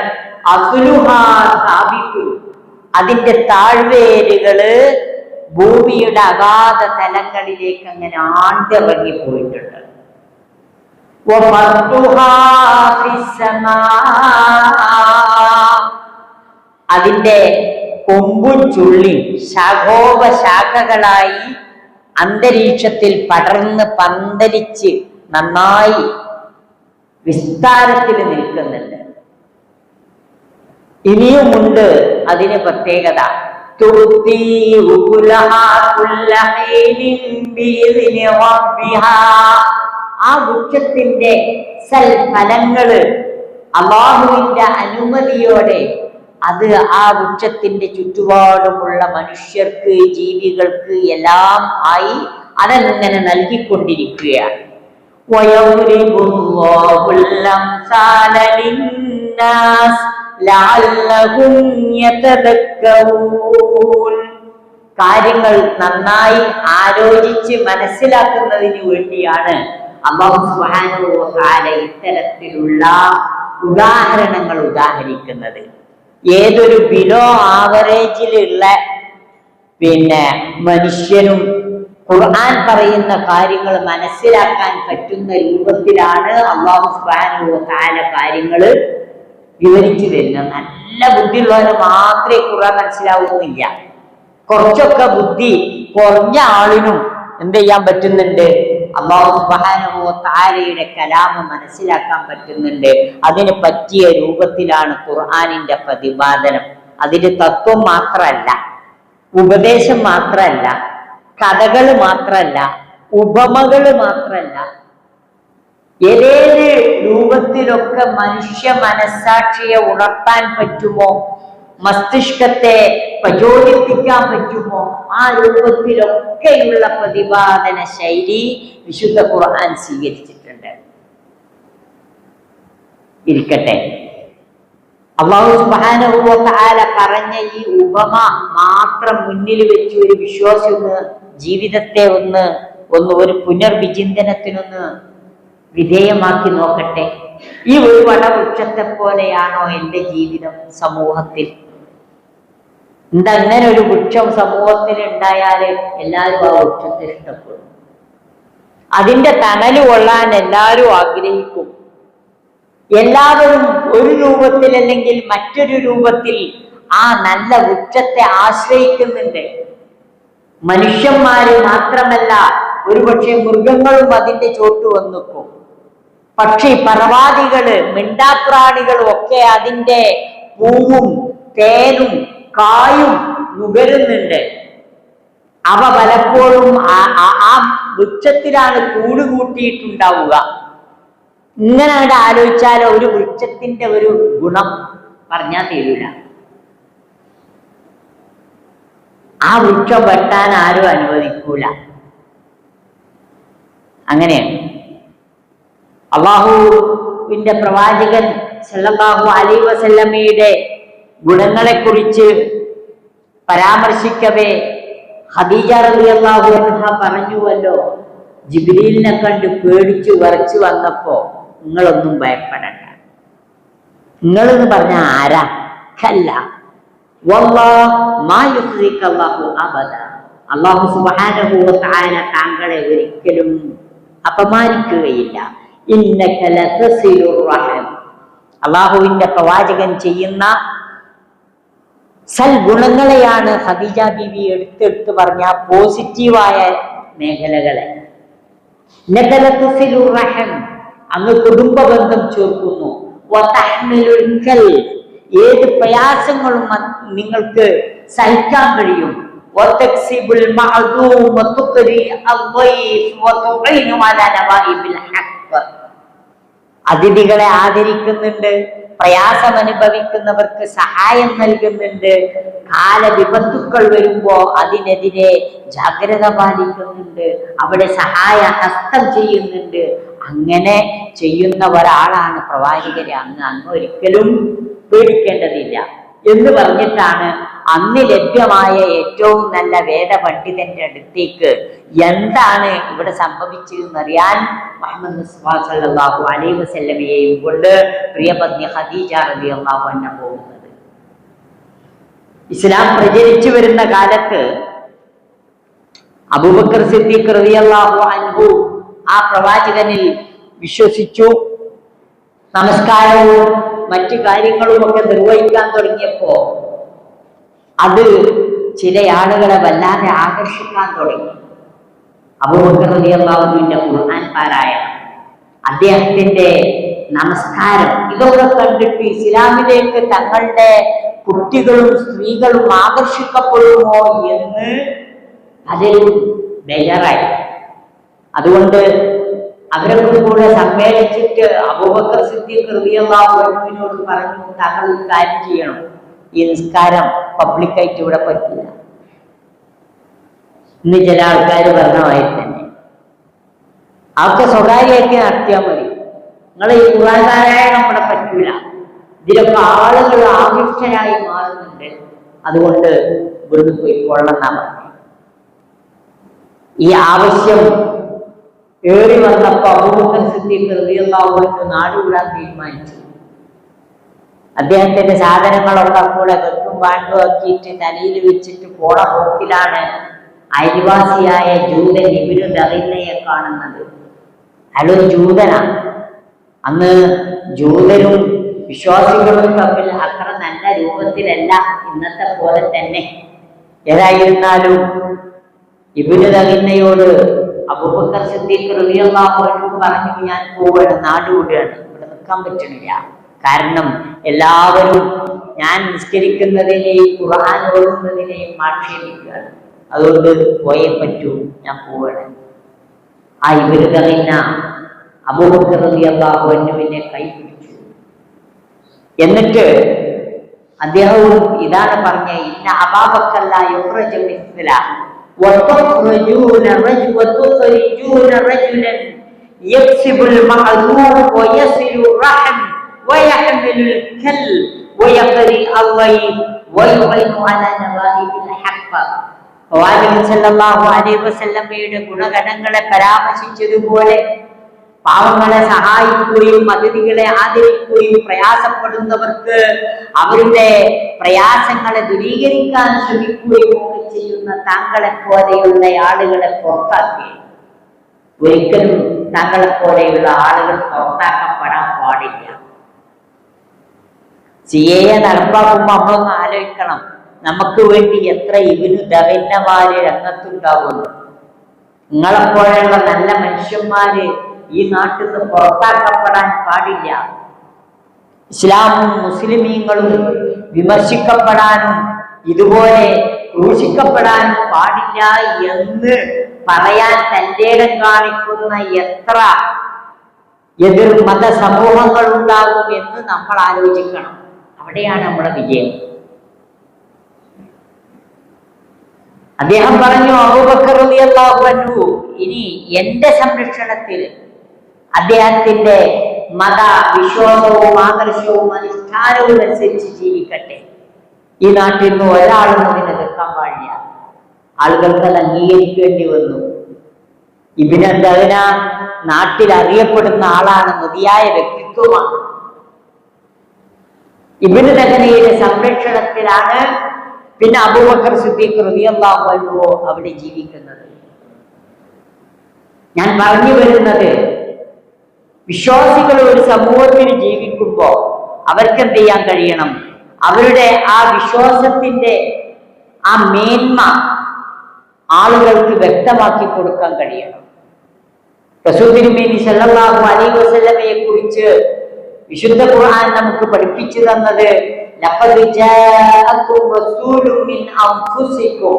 അസ്ലുഹാ സാബിതു, അതിന്റെ താഴ്വേരുകള് ഭൂമിയുടെ അഗാധ തലങ്ങളിലേക്ക് അങ്ങനെ ആണ്ടിറങ്ങി പോയിട്ടുണ്ട്. അതിന്റെ കൊമ്പും ചുള്ളി ശാഖോപശാഖകളായി അന്തരീക്ഷത്തിൽ പടർന്ന് പന്തലിച്ച് നന്നായി വിസ്താരത്തിൽ നിൽക്കുന്നുണ്ട്. ഇനിയുമുണ്ട് അതിന് പ്രത്യേകത. ആ വൃക്ഷത്തിന്റെ സൽഫലങ്ങള് അല്ലാഹുവിന്റെ അനുമതിയോടെ അത് ആ വൃക്ഷത്തിന്റെ ചുറ്റുപാടുമുള്ള മനുഷ്യർക്ക്, ജീവികൾക്ക് എല്ലാം ആയി അതങ്ങനെ നൽകിക്കൊണ്ടിരിക്കുകയാണ്. കാര്യങ്ങൾ നന്നായി ആലോചിച്ച് മനസ്സിലാക്കുന്നതിന് വേണ്ടിയാണ് അല്ലാഹു സുബ്ഹാനഹു വ തആല ഇത്തരത്തിലുള്ള ഉദാഹരണങ്ങൾ ഉദാഹരിക്കുന്നത്. ഏതൊരു ബിലോ ആവറേജിലുള്ള മനുഷ്യനും ഖുർആൻ പറയുന്ന കാര്യങ്ങൾ മനസ്സിലാക്കാൻ പറ്റുന്ന രൂപത്തിലാണ് അല്ലാഹു സുബ്ഹാനഹു വ തആല കാര്യങ്ങൾ വിവരിച്ചു തരുന്നത്. നല്ല ബുദ്ധിയുള്ളവന് മാത്രമേ ഖുർആൻ മനസ്സിലാവുന്നില്ല. കുറച്ചൊക്കെ ബുദ്ധി കുറഞ്ഞ ആളിനും എന്ത് ചെയ്യാൻ പറ്റുന്നുണ്ട്? അല്ലാഹു സുബ്ഹാനഹു വ തആലയുടെ കലാമ് മനസ്സിലാക്കാൻ പറ്റുന്നുണ്ട്. അതിന് പറ്റിയ രൂപത്തിലാണ് ഖുർആനിന്റെ പ്രതിപാദനം. അതിന് തത്വം മാത്രമല്ല, ഉപദേശം മാത്രമല്ല, കഥകൾ മാത്രമല്ല, ഉപമകള് മാത്രമല്ല, ഏതേത് രൂപത്തിലൊക്കെ മനുഷ്യ മനസ്സാക്ഷിയെ ഉണർത്താൻ പറ്റുമോ, മസ്തിഷ്കത്തെ പ്രചോദിപ്പിക്കാൻ പറ്റുമോ, ആ രൂപത്തിലൊക്കെയുള്ള പ്രതിപാദന ശൈലി വിശുദ്ധ ഖുർആൻ സ്വീകരിച്ചിട്ടുണ്ട്. ഇരിക്കട്ടെ, അല്ലാഹു സുബ്ഹാനഹു വ തആല പറഞ്ഞ ഈ ഉപമ മാത്രം മുന്നിൽ വെച്ച് ഒരു വിശ്വാസി ജീവിതത്തെ ഒരു പുനർവിചിന്തനത്തിനൊന്ന് വിധേയമാക്കി നോക്കട്ടെ. ഈ ഒരു വടവൃക്ഷത്തെ പോലെയാണോ എൻ്റെ ജീവിതം സമൂഹത്തിൽ? എന്താ ഇങ്ങനെ ഒരു വൃക്ഷം സമൂഹത്തിൽ ഉണ്ടായാല് എല്ലാവരും ആ വൃക്ഷത്തെ ഇഷ്ടപ്പെടും. അതിന്റെ തണല് കൊള്ളാൻ എല്ലാവരും ആഗ്രഹിക്കും. എല്ലാവരും ഒരു രൂപത്തിൽ അല്ലെങ്കിൽ മറ്റൊരു രൂപത്തിൽ ആ നല്ല വൃക്ഷത്തെ ആശ്രയിക്കുന്നുണ്ട്. മനുഷ്യന്മാര് മാത്രമല്ല, ഒരുപക്ഷെ മൃഗങ്ങളും അതിന്റെ ചോട്ട് വന്നിക്കും. പക്ഷി, പറവാദികള്, മിണ്ടാപ്രാണികളും ഒക്കെ അതിന്റെ പൂവും തേനും കായും നുകരുന്നുണ്ട്. അവ പലപ്പോഴും ആ വൃക്ഷത്തിലാണ് കൂട് കൂട്ടിയിട്ടുണ്ടാവുക. ഇങ്ങനെ ആലോചിച്ചാലോ ഒരു വൃക്ഷത്തിന്റെ ഒരു ഗുണം പറഞ്ഞാൽ തീരില്ല. ആ വൃക്ഷം വെട്ടാൻ ആരും അനുവദിക്കൂല. അങ്ങനെയാണ് അള്ളാഹുവിന്റെ പ്രവാചകൻ സല്ലല്ലാഹു അലൈഹി വസല്ലമയുടെ ഗുണങ്ങളെക്കുറിച്ച് പരാമർശിക്കവേ ഖദീജ റളിയല്ലാഹു അൻഹ പറഞ്ഞുവല്ലോ, ജിബ്രീലിനെ കണ്ട് പേടിച്ചു വിറച്ചു വന്നപ്പോ നിങ്ങളൊന്നും ഭയപ്പെടണ്ട. നിങ്ങളെന്ന് പറഞ്ഞ ആരാ? കല്ല അല്ലാഹു സുബ്ഹാനഹു വ തആല താങ്കളെ ഒരിക്കലും അപമാനിക്കുകയില്ല. ഇന്നക ലതസിലുർ റഹം. അള്ളാഹുവിന്റെ പ്രവാചകൻ ചെയ്യുന്ന സൽഗുണങ്ങളെയാണ് ഖദീജ ബീവി എടുത്തെടുത്ത് പറഞ്ഞ പോസിറ്റീവായ മേഖലകളെ. ഇന്നക ലതസിലുർ റഹം, അങ്ങ് കുടുംബ ബന്ധം ചേർക്കുന്നു. വതഹ്മിലുൽ കൽ, ഏത് പ്രയാസങ്ങളും നിങ്ങൾക്ക് സഹിക്കാൻ കഴിയും. വതക്സിബുൽ മഅദൂം വതുഖരി അൽദൈഫ് വതുഈനു അലാ നവാഇബിൽ ഹഖ്, അതിഥികളെ ആദരിക്കുന്നുണ്ട്, പ്രയാസം അനുഭവിക്കുന്നവർക്ക് സഹായം നൽകുന്നുണ്ട്, കാലവിപത്തുക്കൾ വരുമ്പോ അതിനെതിരെ ജാഗ്രത പാലിക്കുന്നുണ്ട്, അവിടെ സഹായ ഹസ്തം ചെയ്യുന്നുണ്ട്. അങ്ങനെ ചെയ്യുന്ന ഒരാളാണ് പ്രവാചകരെ. അങ്ങ് ഒരിക്കലും പേടിക്കേണ്ടതില്ല എന്ന് പറഞ്ഞിട്ടാണ് അന്ന് ലഭ്യമായ ഏറ്റവും നല്ല വേദപണ്ഡിതന്റെ അടുത്തേക്ക് എന്താണ് ഇവിടെ സംഭവിച്ചതെന്നറിയാൻ മുഹമ്മദ് മുസ്തഫ സല്ലല്ലാഹു അലൈഹി വസല്ലമയെയും കൊണ്ട് പ്രിയപത്നി ഖദീജ റളിയല്ലാഹു അൻഹ പോകുന്നത്. ഇസ്ലാം പ്രചരിച്ചു വരുന്ന കാലത്ത് അബൂബക്കർ സിദ്ദീഖ് റളിയല്ലാഹു അൻഹു ആ പ്രവാചകനിൽ വിശ്വസിച്ചു. നമസ്കാരവും മറ്റു കാര്യങ്ങളുമൊക്കെ നിർവഹിക്കാൻ തുടങ്ങിയപ്പോ അത് ചില ആളുകളെ വല്ലാതെ ആകർഷിക്കാൻ തുടങ്ങി. അബൂബക്കർ റളിയല്ലാഹു അൻഹുവിന്റെ ഖുർആൻ പാരായണം, അദ്ദേഹത്തിന്റെ നമസ്കാരം, ഇതൊക്കെ കണ്ടിട്ട് ഇസ്ലാമിലേക്ക് തങ്ങളുടെ കുട്ടികളും സ്ത്രീകളും ആകർഷിക്കപ്പെടുമോ എന്ന് പലരും ബേജാറായി. അതുകൊണ്ട് അവരൊക്കെ കൂടെ സമ്മേളിച്ചിട്ട് അബൂബക്കർ സിദ്ദീഖ് റളിയല്ലാഹു അൻഹുവിനോട് പറഞ്ഞു, താങ്കൾ ഒരു കാര്യം ചെയ്യണം, ഈ നിസ്കാരം പബ്ലിക്കായിട്ട് ഇവിടെ പറ്റില്ല. ഇന്ന് ചില ആൾക്കാർ പറഞ്ഞ മാതിരി തന്നെ അവർക്ക് സ്വകാര്യമായിട്ട് നടത്തിയാൽ മതി, നിങ്ങൾ ഈ ഖുർആൻ പാരായണം ഇവിടെ പറ്റൂല, ഇതിലൊക്കെ ആളുകൾ ആകൃഷ്ടരായി മാറുന്നുണ്ട്, അതുകൊണ്ട് ഇവിടുന്ന് പോയിക്കൊള്ളെന്നാ പറഞ്ഞു. ഈ ആവശ്യം ഏറി വന്നപ്പോ അബൂബക്കർ സിദ്ദീഖ് റളിയല്ലാഹു അൻഹു നാടുവിടാൻ തീരുമാനിച്ചു. അദ്ദേഹത്തിന്റെ സാധനങ്ങളൊക്കെ കൂടെ വെട്ടും പാണ്ടും ആക്കിയിട്ട് തലയിൽ വെച്ചിട്ട് പോണ പോക്കിലാണ് അയൽവാസിയായ ജൂതൻ ഇബ്നു ദഗീനയെ കാണുന്നത്. അയാളൊരു ജൂതനാണ്. അന്ന് ജൂതരും വിശ്വാസികളും തമ്മിൽ അത്ര നല്ല രൂപത്തിലല്ല, ഇന്നത്തെ പോലെ തന്നെ. ഏതായിരുന്നാലും ഇബ്നു ദഗീനയോട് അബൂബക്കർ സിദ്ദീഖ് റളിയല്ലാഹു അൻഹു പറഞ്ഞു, ഞാൻ പോവുകയാണ്, നാട് വിടുകയാണ്, ഇവിടെ നിൽക്കാൻ പറ്റണില്ല. കാരണം എല്ലാവരും ഞാൻ നിസ്കരിക്കുന്നതിനെയും ഖുർആൻ ഓതുന്നതിനെയും ആക്ഷേപിക്കുകയാണ്, അതുകൊണ്ട് പോയേ പറ്റൂ, ഞാൻ പോവുകയാണ്. ആ ഇബ്നു ദഗീന അബൂബക്കർ റളിയല്ലാഹു അൻഹുവിനെ കൈ പിടിച്ചു. എന്നിട്ട് അദ്ദേഹവും ഇതാണ് പറഞ്ഞ, ഇന്ന അബൂബക്കർ ലാ യുഖ്റജു മിസ്ല وتخرجون رجلا يكسب المعذور ويصل الرحم ويحمل الكل ويقري الضيف ويعين على نوائب الحق. പ്രവാചകൻ സല്ലല്ലാഹു അലൈഹി വസല്ലമയുടെ ഗുണഗണങ്ങളെ പരാമർശിച്ചതുപോലെ പാവങ്ങളെ സഹായിക്കുകയും അതിഥികളെ ആദരിക്കുകയും പ്രയാസപ്പെടുന്നവർക്ക് അവരുടെ പ്രയാസങ്ങളെ ദൂരീകരിക്കാൻ ശ്രമിക്കുകയും ഒക്കെ ചെയ്യുന്ന താങ്കളെ പോലെയുള്ള ആളുകളെ പുറത്താക്കി. ഒരിക്കലും താങ്കളെ പോലെയുള്ള ആളുകൾ പുറത്താക്കപ്പെടാൻ പാടില്ല. CAA നടപ്പാക്കുമ്പോൾ നമ്മളൊന്ന് ആലോചിക്കണം, നമുക്ക് വേണ്ടി എത്ര ഇബ്നു ദഗീനമാര് രംഗത്തുണ്ടാകുന്നു. നിങ്ങളെപ്പോലെയുള്ള നല്ല മനുഷ്യന്മാര് ഈ നാട്ടിൽ നിന്ന് പുറത്താക്കപ്പെടാൻ പാടില്ല. ഇസ്ലാമും മുസ്ലിമീങ്ങളും വിമർശിക്കപ്പെടാനും ഇതുപോലെ ക്രൂശിക്കപ്പെടാനും പാടില്ല എന്ന് പറയാൻ തന്റേടം കാണിക്കുന്ന എത്ര എതിർ മത സമൂഹങ്ങൾ ഉണ്ടാകും എന്ന് നമ്മൾ ആലോചിക്കണം. അവിടെയാണ് നമ്മുടെ വിജയം. അദ്ദേഹം പറഞ്ഞു, അബൂബക്കർ റളിയല്ലാഹു അൻഹു ഇനി എന്റെ സംരക്ഷണത്തിൽ അദ്ദേഹത്തിന്റെ മത വിശ്വാസവും ആദർശവും അനുഷ്ഠാനവും അനുസരിച്ച് ജീവിക്കട്ടെ. ഈ നാട്ടിൽ നിന്ന് ഒരാളും അതിനെ എതിർക്കാൻ പാടില്ല. ആളുകൾക്ക് അത് അംഗീകരിക്കേണ്ടി വന്നു. ഇബ്നു ദഗ്ന നാട്ടിൽ അറിയപ്പെടുന്ന ആളാണ്, മതിയായ വ്യക്തിത്വമാണ്. ഇബ്നു ദഗ്നയുടെ സംരക്ഷണത്തിലാണ് പിന്നെ അബൂബക്കർ സിദ്ദീഖ് റളിയല്ലാഹു അൻഹു അവിടെ ജീവിക്കുന്നത്. ഞാൻ പറഞ്ഞു വരുന്നത്, വിശ്വാസികൾ ഒരു സമൂഹത്തിൽ ജീവിക്കുമ്പോൾ അവർക്ക് എന്ത് ചെയ്യാൻ കഴിയണം? അവരുടെ ആ വിശ്വാസത്തിന്റെ ആ മേന്മ ആളുകൾക്ക് വ്യക്തമാക്കി കൊടുക്കാൻ കഴിയണം. റസൂൽ തിരുമേനി സല്ലല്ലാഹു അലൈഹി വസല്ലമയെ കുറിച്ച് വിശുദ്ധ ഖുർആൻ നമുക്ക് പഠിപ്പിച്ചു തന്നത്, ലഖദ് ജാഅകും റസൂലുൻ മിൻ അൻഫുസികും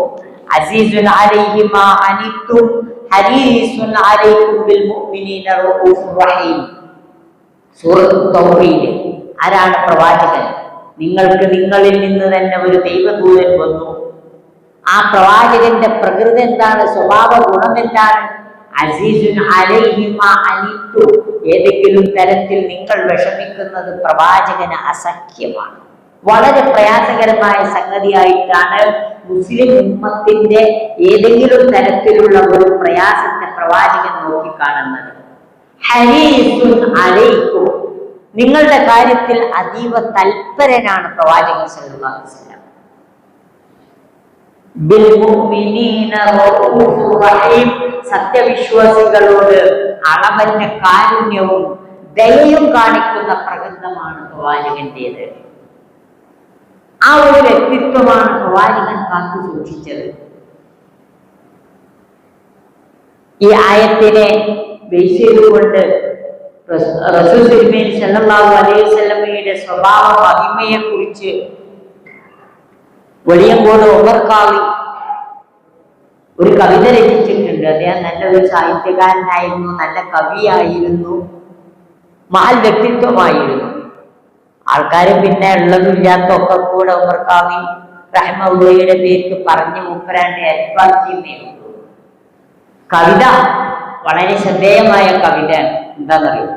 അസീസുൻ അലൈഹി മാ അനിത്തും ഹരീസുൻ അലൈക്കും ബിൽ മുഅ്മിനീന റഊഫുർ റഹീം. സൂറത്തുൽ തൗബയിൽ ആരാണ് പ്രവാചകൻ? നിങ്ങൾക്ക് നിങ്ങളിൽ നിന്ന് തന്നെ ഒരു ദൈവദൂതൻ വന്നു. ആ പ്രവാചകന്റെ പ്രകൃതി എന്താണ്? സ്വഭാവ ഗുണം എന്താണ്? അസീസുൻ അലൈഹി മാ അനിത്തു. ഏതെങ്കിലും തരത്തിൽ നിങ്ങൾ വിഷമിക്കുന്നത് പ്രവാചകന് അസഖ്യമാണ്. വളരെ പ്രയാസകരമായ സംഗതിയായിട്ടാണ് മുസ്ലിം ഉമ്മത്തിന്റെ ഏതെങ്കിലും തരത്തിലുള്ള ഒരു പ്രയാസത്തെ പ്രവാചകൻ നോക്കിക്കാണുന്നത്. ഹരീസുൻ അലൈക്കും, നിങ്ങളുടെ കാര്യത്തിൽ അതീവ തൽപരനാണ് പ്രവാചകൻ സല്ലല്ലാഹു അലൈഹി വസല്ലം. ബിൽ മുഅ്മിനീന റഊഫുർ റഹീം, സത്യവിശ്വാസികളോട് അളവറ്റ കാരുണ്യവും ദയയും കാണിക്കുന്ന പ്രകൃതമാണ് പ്രവാചകന്റേത്. ആ ഒരു വ്യക്തിത്വമാണ് പ്രവാചകൻ കാത്തു സൂക്ഷിച്ചത്. ഈ ആയത്തിനെ ബേസ് ചെയ്തുകൊണ്ട് റസൂൽ തിരുമേനി സല്ലല്ലാഹു അലൈഹി വസല്ലമയുടെ സ്വഭാവ മഹിമയെ കുറിച്ച് വെളിയങ്കോട് ഉമർ ഖാളി ഒരു കവിത രചിച്ചിട്ടുണ്ട്. അദ്ദേഹം നല്ലൊരു സാഹിത്യകാരനായിരുന്നു, നല്ല കവിയായിരുന്നു, മഹൽ വ്യക്തിത്വമായിരുന്നു. ആൾക്കാർ പിന്നെ ഉള്ളതും ഇല്ലാത്ത ഒക്കെ കൂടെ ഉമർ ഖാളി റഹ്മത്തുള്ളാഹിയുടെ പേർക്ക് പറഞ്ഞ് മൂപ്പരാണ്ട് ഏർപ്പാക്കിയേ ഉള്ളൂ. കവിത വളരെ ശ്രദ്ധേയമായ കവിതയാണ്. എന്താണെന്നറിയോ?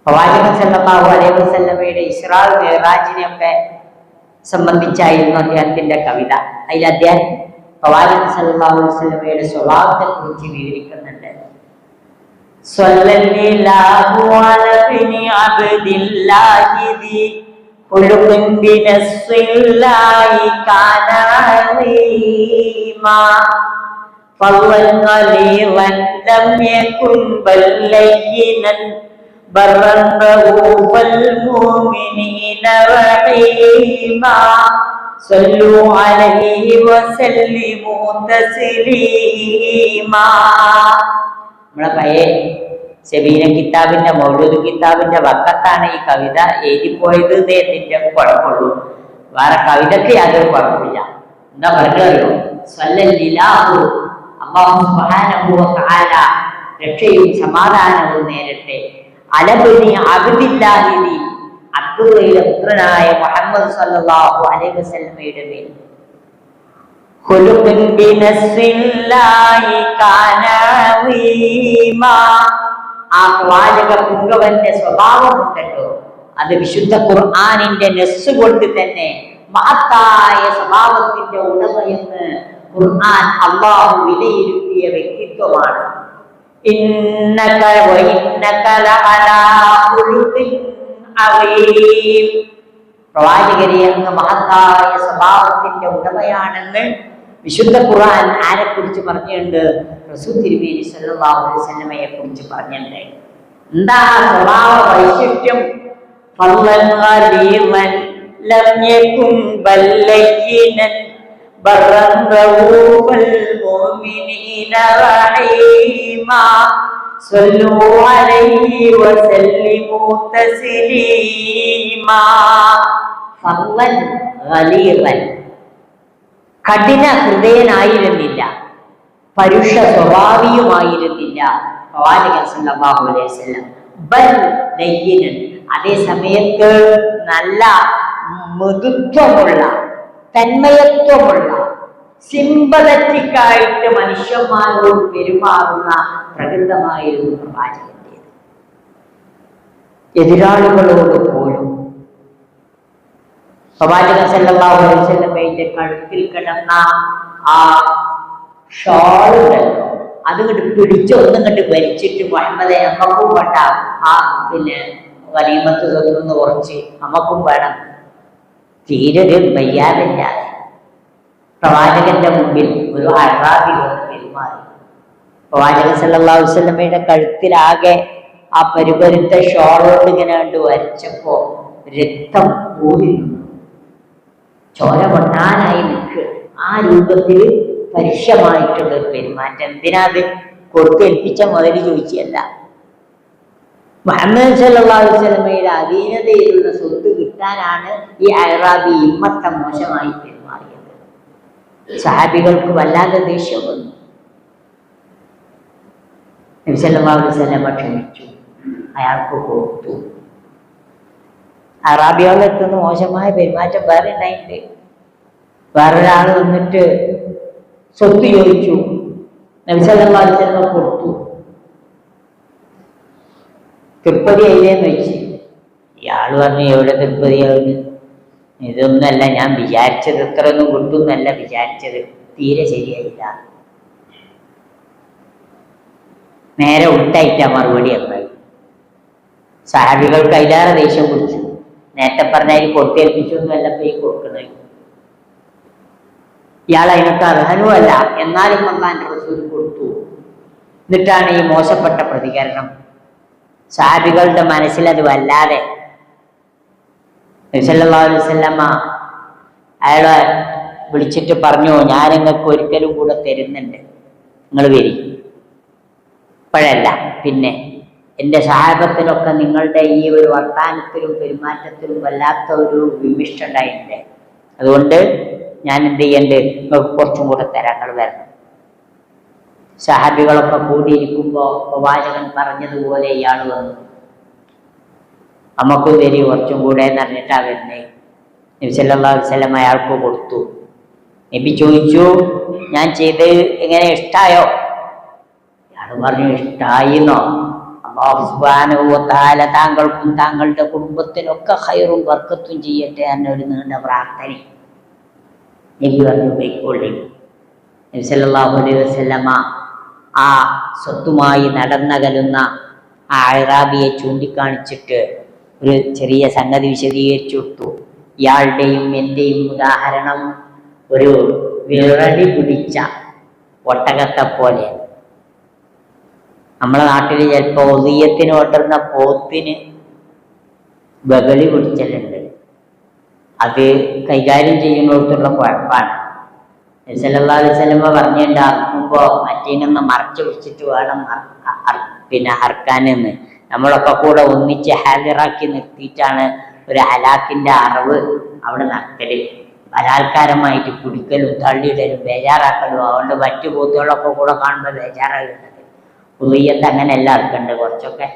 പ്രവാചകൻ സല്ലല്ലാഹു അലൈഹി വസല്ലമയുടെ ഇസ്രാ മിഅ്റാജിനെ ഒക്കെ സംബന്ധിച്ചായിരുന്നു അദ്ദേഹത്തിന്റെ കവിത. അതിൽ അദ്ദേഹം പ്രവാചകൻ സല്ലല്ലാഹു അലൈഹി വസല്ലമയുടെ സ്വഭാവത്തെ കുറിച്ച് വിവരിക്കുന്നുണ്ട്. സ്വല്ലല്ലാഹു അലൈഹി അബ്ദില്ലാഹി ദി ഖുലുഖിൻ ബിനസ്സില്ലാഹി കാന അലീമാ ഫളൻ ഖലീലൻ ലം യകുൻ ബല്ലയ്യിനൻ ബർറൻ റഊഫൽ മുഅ്മിനീന റഹീമാ സല്ലു അലൈഹി വസല്ലിമു തസ്ലീമാ. നമ്മളെ പഴയ സെബീന കിതാബിന്റെ മൗലൂദ് കിതാബിന്റെ വക്കത്താണ് ഈ കവിത എഴുതിപ്പോയത്. ഇതിന്റെ കുഴപ്പമുള്ളൂ, വേറെ കവിതയ്ക്ക് യാതൊരു കുഴപ്പമില്ല. എന്താ പറഞ്ഞറിയോ? സ്വല്ലല്ലാഹു, അല്ലാഹു സുബ്ഹാനഹു വ തആല രക്ഷയും സമാധാനവും നേരട്ടെ, അലബിനി അബ്ദില്ലാഹി, അബ്ദുള്ളയുടെ പുത്രനായ മുഹമ്മദ് സല്ലല്ലാഹു അലൈഹി വസല്ലമയുടെ മേൽ. ഖുലുഖിൻ ബിനസ്സില്ലാഹി കാന അലീമാ, ആ പ്രവാചക പുങ്കവന്റെ സ്വഭാവമുണ്ടല്ലോ, അത് വിശുദ്ധ ഖുർആനിന്റെ നസ്സ് കൊണ്ട് തന്നെ മഹത്തായ സ്വഭാവത്തിന്റെ ഉടമയെന്ന് ഖുർആൻ അല്ലാഹു വിലയിരുത്തിയ വ്യക്തിത്വമാണ്. ഇന്നക വഇന്നക ലഅലാ ഖുലുഖിൻ അളീം, പ്രവാചകരെ അങ്ങ് മഹത്തായ സ്വഭാവത്തിന്റെ ഉടമയാണെന്ന് വിശുദ്ധ ഖുർആൻ ആരെ കുറിച്ച് പറഞ്ഞിട്ടുണ്ട്? റസൂൽ തിരുമേനി സല്ലല്ലാഹു അലൈഹി വസല്ലമയെ കുറിച്ച് പറഞ്ഞിട്ടുണ്ട്. എന്താ സ്വഭാവ വൈശിഷ്ട്യം? ഫളൻ ഖലീലൻ ലം യകുൻ ബല്ലയ്യിനൻ ബർറൻ റഊഫൽ മുഅ്മിനീന റഹീമാ സല്ലു അലൈഹി വസല്ലിമു തസ്ലീമാ. ഫളൻ ഖലീലൻ, കഠിന ഹൃദയനായിരുന്നില്ല, പരുഷ സ്വഭാവിയുമായിരുന്നില്ല പ്രവാചകൻ സല്ലല്ലാഹു അലൈഹി വസല്ലം. ബൽ ലയ്യിനൻ, അതേ സമയത്ത് നല്ല മൃദുത്വമുള്ള, തന്മയത്വമുള്ള, സിമ്പതറ്റിക്കായിട്ട് മനുഷ്യന്മാരോട് പെരുമാറുന്ന പ്രകൃതമായിരുന്നു പ്രവാചകന്റേത്. എതിരാളികളോട് പോലും പ്രവാചകൻ സല്ലല്ലാഹു അലൈഹി വസല്ലമയുടെ കഴുത്തിൽ കിടന്ന ആ ഷാളുണ്ടല്ലോ, അത് പിടിച്ച് ഒന്നിങ്ങോട്ട് ഭരിച്ചിട്ട് മുഹമ്മദെ അമ്മക്കും വേണ്ട, ആ ഗനീമത്ത് തൊന്ന് കുറച്ച് അമ്മക്കും വേണം, തീരെ വയ്യാതില്ലാതെ പ്രവാചകന്റെ മുമ്പിൽ ഒരു അറാബി വന്ന് പെരുമാറി. പ്രവാചകൻ സല്ലല്ലാഹു അലൈഹി വസല്ലമയുടെ കഴുത്തിലാകെ ആ പരുപരുത്ത ഷോളോട് ഇങ്ങനെ കണ്ട് വരച്ചപ്പോ രക്തം ഊരി ചോര പൊട്ടാനായി നിൽക്കുക. ആ രൂപത്തിൽ പരുഷമായിട്ടുള്ള ഒരു പെരുമാറ്റം. എന്തിനാ അത് കൊടുത്തേൽപ്പിച്ച മുതൽ ചോദിച്ചല്ല. മുഹമ്മദ് സല്ലല്ലാഹു അലൈഹി വസല്ലമയുടെ അധീനതയിലുള്ള സ്വത്ത് കിട്ടാനാണ് ഈ അറാബി ഇമ്മത്തെ മോശമായി പെരുമാറിയത്. സഹാബികൾക്ക് വല്ലാതെ ദേഷ്യം വന്നു. നബി സല്ലല്ലാഹു അലൈഹി വസല്ലമ ക്ഷമിച്ചു, അയാൾക്ക് കൊടുത്തു. അറാബികളുടെ അടുത്തുനിന്ന് മോശമായ പെരുമാറ്റം വേറെ ഉണ്ടായിട്ടുണ്ട്. വേറൊരാൾ വന്നിട്ട് സ്വത്ത് ചോദിച്ചു, നബി സല്ലല്ലാഹു അലൈഹി വസല്ലമ കൊടുത്തു. തൃപ്പതിയായില്ലേന്ന് വെച്ച്. ഇയാൾ പറഞ്ഞു, എവിടെ തൃപ്പതിയാവുന്നു, ഇതൊന്നല്ല ഞാൻ വിചാരിച്ചത്, ഇത്രയൊന്നും കിട്ടുന്നല്ല വിചാരിച്ചത്, തീരെ ശരിയായില്ല. നേരെ ഉൾട്ടായിട്ടാ മറുപടി എന്നായി. സഹാബികൾക്ക് അതിലേറെ ദേഷ്യം പിടിച്ചു. നേരത്തെ പറഞ്ഞാൽ കൊടുത്തേൽപ്പിച്ചൊന്നും അല്ല പോയി കൊടുക്കുന്നത്. ഇയാൾ അതിനൊക്കെ അർഹനുമല്ല, എന്നാലും അല്ലാഹുവിന്റെ റസൂൽ കൊടുത്തു. എന്നിട്ടാണ് ഈ മോശപ്പെട്ട പ്രതികരണം. സഹാബികളുടെ മനസ്സിൽ അത് വല്ലാതെ. നബി സല്ലല്ലാഹു അലൈഹി വസല്ലമ അയാളെ വിളിച്ചിട്ട് പറഞ്ഞു, ഞാൻ നിങ്ങൾക്ക് ഒരിക്കലും കൂടെ തരുന്നുണ്ട്, നിങ്ങൾ വരി. ഇപ്പോഴല്ല, പിന്നെ എൻ്റെ സഹാബത്തിലൊക്കെ നിങ്ങളുടെ ഈ ഒരു വർത്താനത്തിലും പെരുമാറ്റത്തിലും വല്ലാത്ത ഒരു വിമിഷ്ടം ഉണ്ടായിട്ടുണ്ട്. അതുകൊണ്ട് ഞാൻ എന്ത് ചെയ്യണ്ട്, നിങ്ങൾക്ക് കുറച്ചും കൂടെ തരാം, നിങ്ങൾ വരണം. സഹാബികളൊക്കെ കൂടിയിരിക്കുമ്പോൾ പ്രവാചകൻ പറഞ്ഞതുപോലെ ഇയാൾ വന്നു. നമുക്ക് തരി കുറച്ചും കൂടെ എന്ന് പറഞ്ഞിട്ടാ വരുന്നേ. നബി സല്ലല്ലാഹു അലൈഹി വസല്ലം അയാൾക്ക് കൊടുത്തു. നബി ചോദിച്ചു, ഞാൻ ചെയ്ത് എങ്ങനെ ഇഷ്ടായോ? ഇയാൾ പറഞ്ഞു, ഇഷ്ടായിന്നോ? അല്ലാഹു സുബ്ഹാനഹു വ തആല താങ്കൾക്കും താങ്കളുടെ കുടുംബത്തിനൊക്കെ ഖൈറും ബർക്കത്തും ചെയ്യട്ടെ എന്നൊരു നീണ്ട പ്രാർത്ഥന. നബി പറഞ്ഞു, പോയിക്കൊള്ളി. നബി സല്ലല്ലാഹു അലൈഹി വസല്ലമ ആ സ്വത്തുമായി നടന്നകലുന്ന ആ അറാബിയെ ചൂണ്ടിക്കാണിച്ചിട്ട് ഒരു ചെറിയ സംഗതി വിശദീകരിച്ചു കൊടുത്തു. ഇയാളുടെയും എൻ്റെയും ഉദാഹരണം ഒരു വിറടി പിടിച്ച ഒട്ടകത്തെ പോലെ. നമ്മളെ നാട്ടിൽ ചിലപ്പോൾ ഒളിയത്തിന് ഓട്ടുന്ന പോത്തിന് ബഗളി പിടിച്ചലുണ്ട്. അത് കൈകാര്യം ചെയ്യുന്നിടത്തുള്ള കുഴപ്പമാണ്. സല്ലല്ലാഹു അലൈഹി വസല്ലമ പറഞ്ഞിട്ട് അറക്കുമ്പോൾ മറ്റേനൊന്ന് മറച്ചു പിടിച്ചിട്ട് വേണം അറക്കാനെന്ന്. നമ്മളൊക്കെ കൂടെ ഒന്നിച്ച് ഹാജറാക്കി നിർത്തിയിട്ടാണ് ഒരു ഹലാക്കിന്റെ അറിവ് അവിടെ നടക്കല്. ബലാത്കാരമായിട്ട് കുടിക്കലും തള്ളിയിടലും ബേജാറാക്കലും. അതുകൊണ്ട് മറ്റു പോത്തുകളൊക്കെ കൂടെ കാണുമ്പോൾ ബേജാറാകുന്നത്. ഉളിയത്ത് അങ്ങനെയല്ല ഇറക്കുന്നുണ്ട്. കുറച്ചൊക്കെ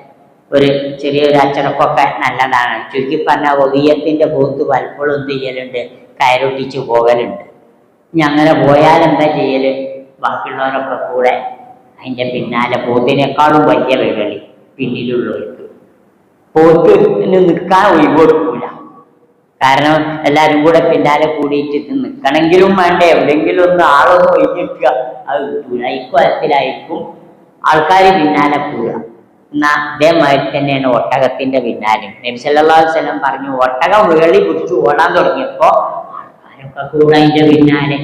ഒരു ചെറിയൊരു അച്ചടക്കമൊക്കെ നല്ലതാണ്. ചുരുക്കി പറഞ്ഞാൽ ഉളിയത്തിന്റെ പോത്ത് പലപ്പോഴും എന്ത് ചെയ്യലുണ്ട്, കയറൊട്ടിച്ച് പോകലുണ്ട്. ഇനി അങ്ങനെ പോയാൽ എന്താ ചെയ്യല്, ബാക്കിയുള്ളവരൊക്കെ കൂടെ അതിൻ്റെ പിന്നാലെ പോത്തിനേക്കാളും വലിയ വെകളി പിന്നിലുള്ളവർക്ക്. പോത്തിന് നിൽക്കാൻ ഒഴിവ് കൊടുക്കൂല. കാരണം എല്ലാവരും കൂടെ പിന്നാലെ കൂടിയിട്ട് നിൽക്കണമെങ്കിലും വേണ്ട, എവിടെയെങ്കിലും ഒന്ന് ആളൊന്ന് ഒഴിഞ്ഞിട്ടുക, അത് കിട്ടൂല. ഇക്കൊലത്തിലായിരിക്കും ആൾക്കാർ പിന്നാലെ കൂടുക. എന്നാൽ അതേമാതിരി തന്നെയാണ് ഒട്ടകത്തിന്റെ പിന്നാലെ. നബി സല്ലല്ലാഹു അലൈഹി വസല്ലം പറഞ്ഞു, ഒട്ടകം വേളി പിടിച്ച് ഓടാൻ തുടങ്ങിയപ്പോ ആൾക്കാരൊക്കെ കൂടെ അതിന്റെ പിന്നാലെ.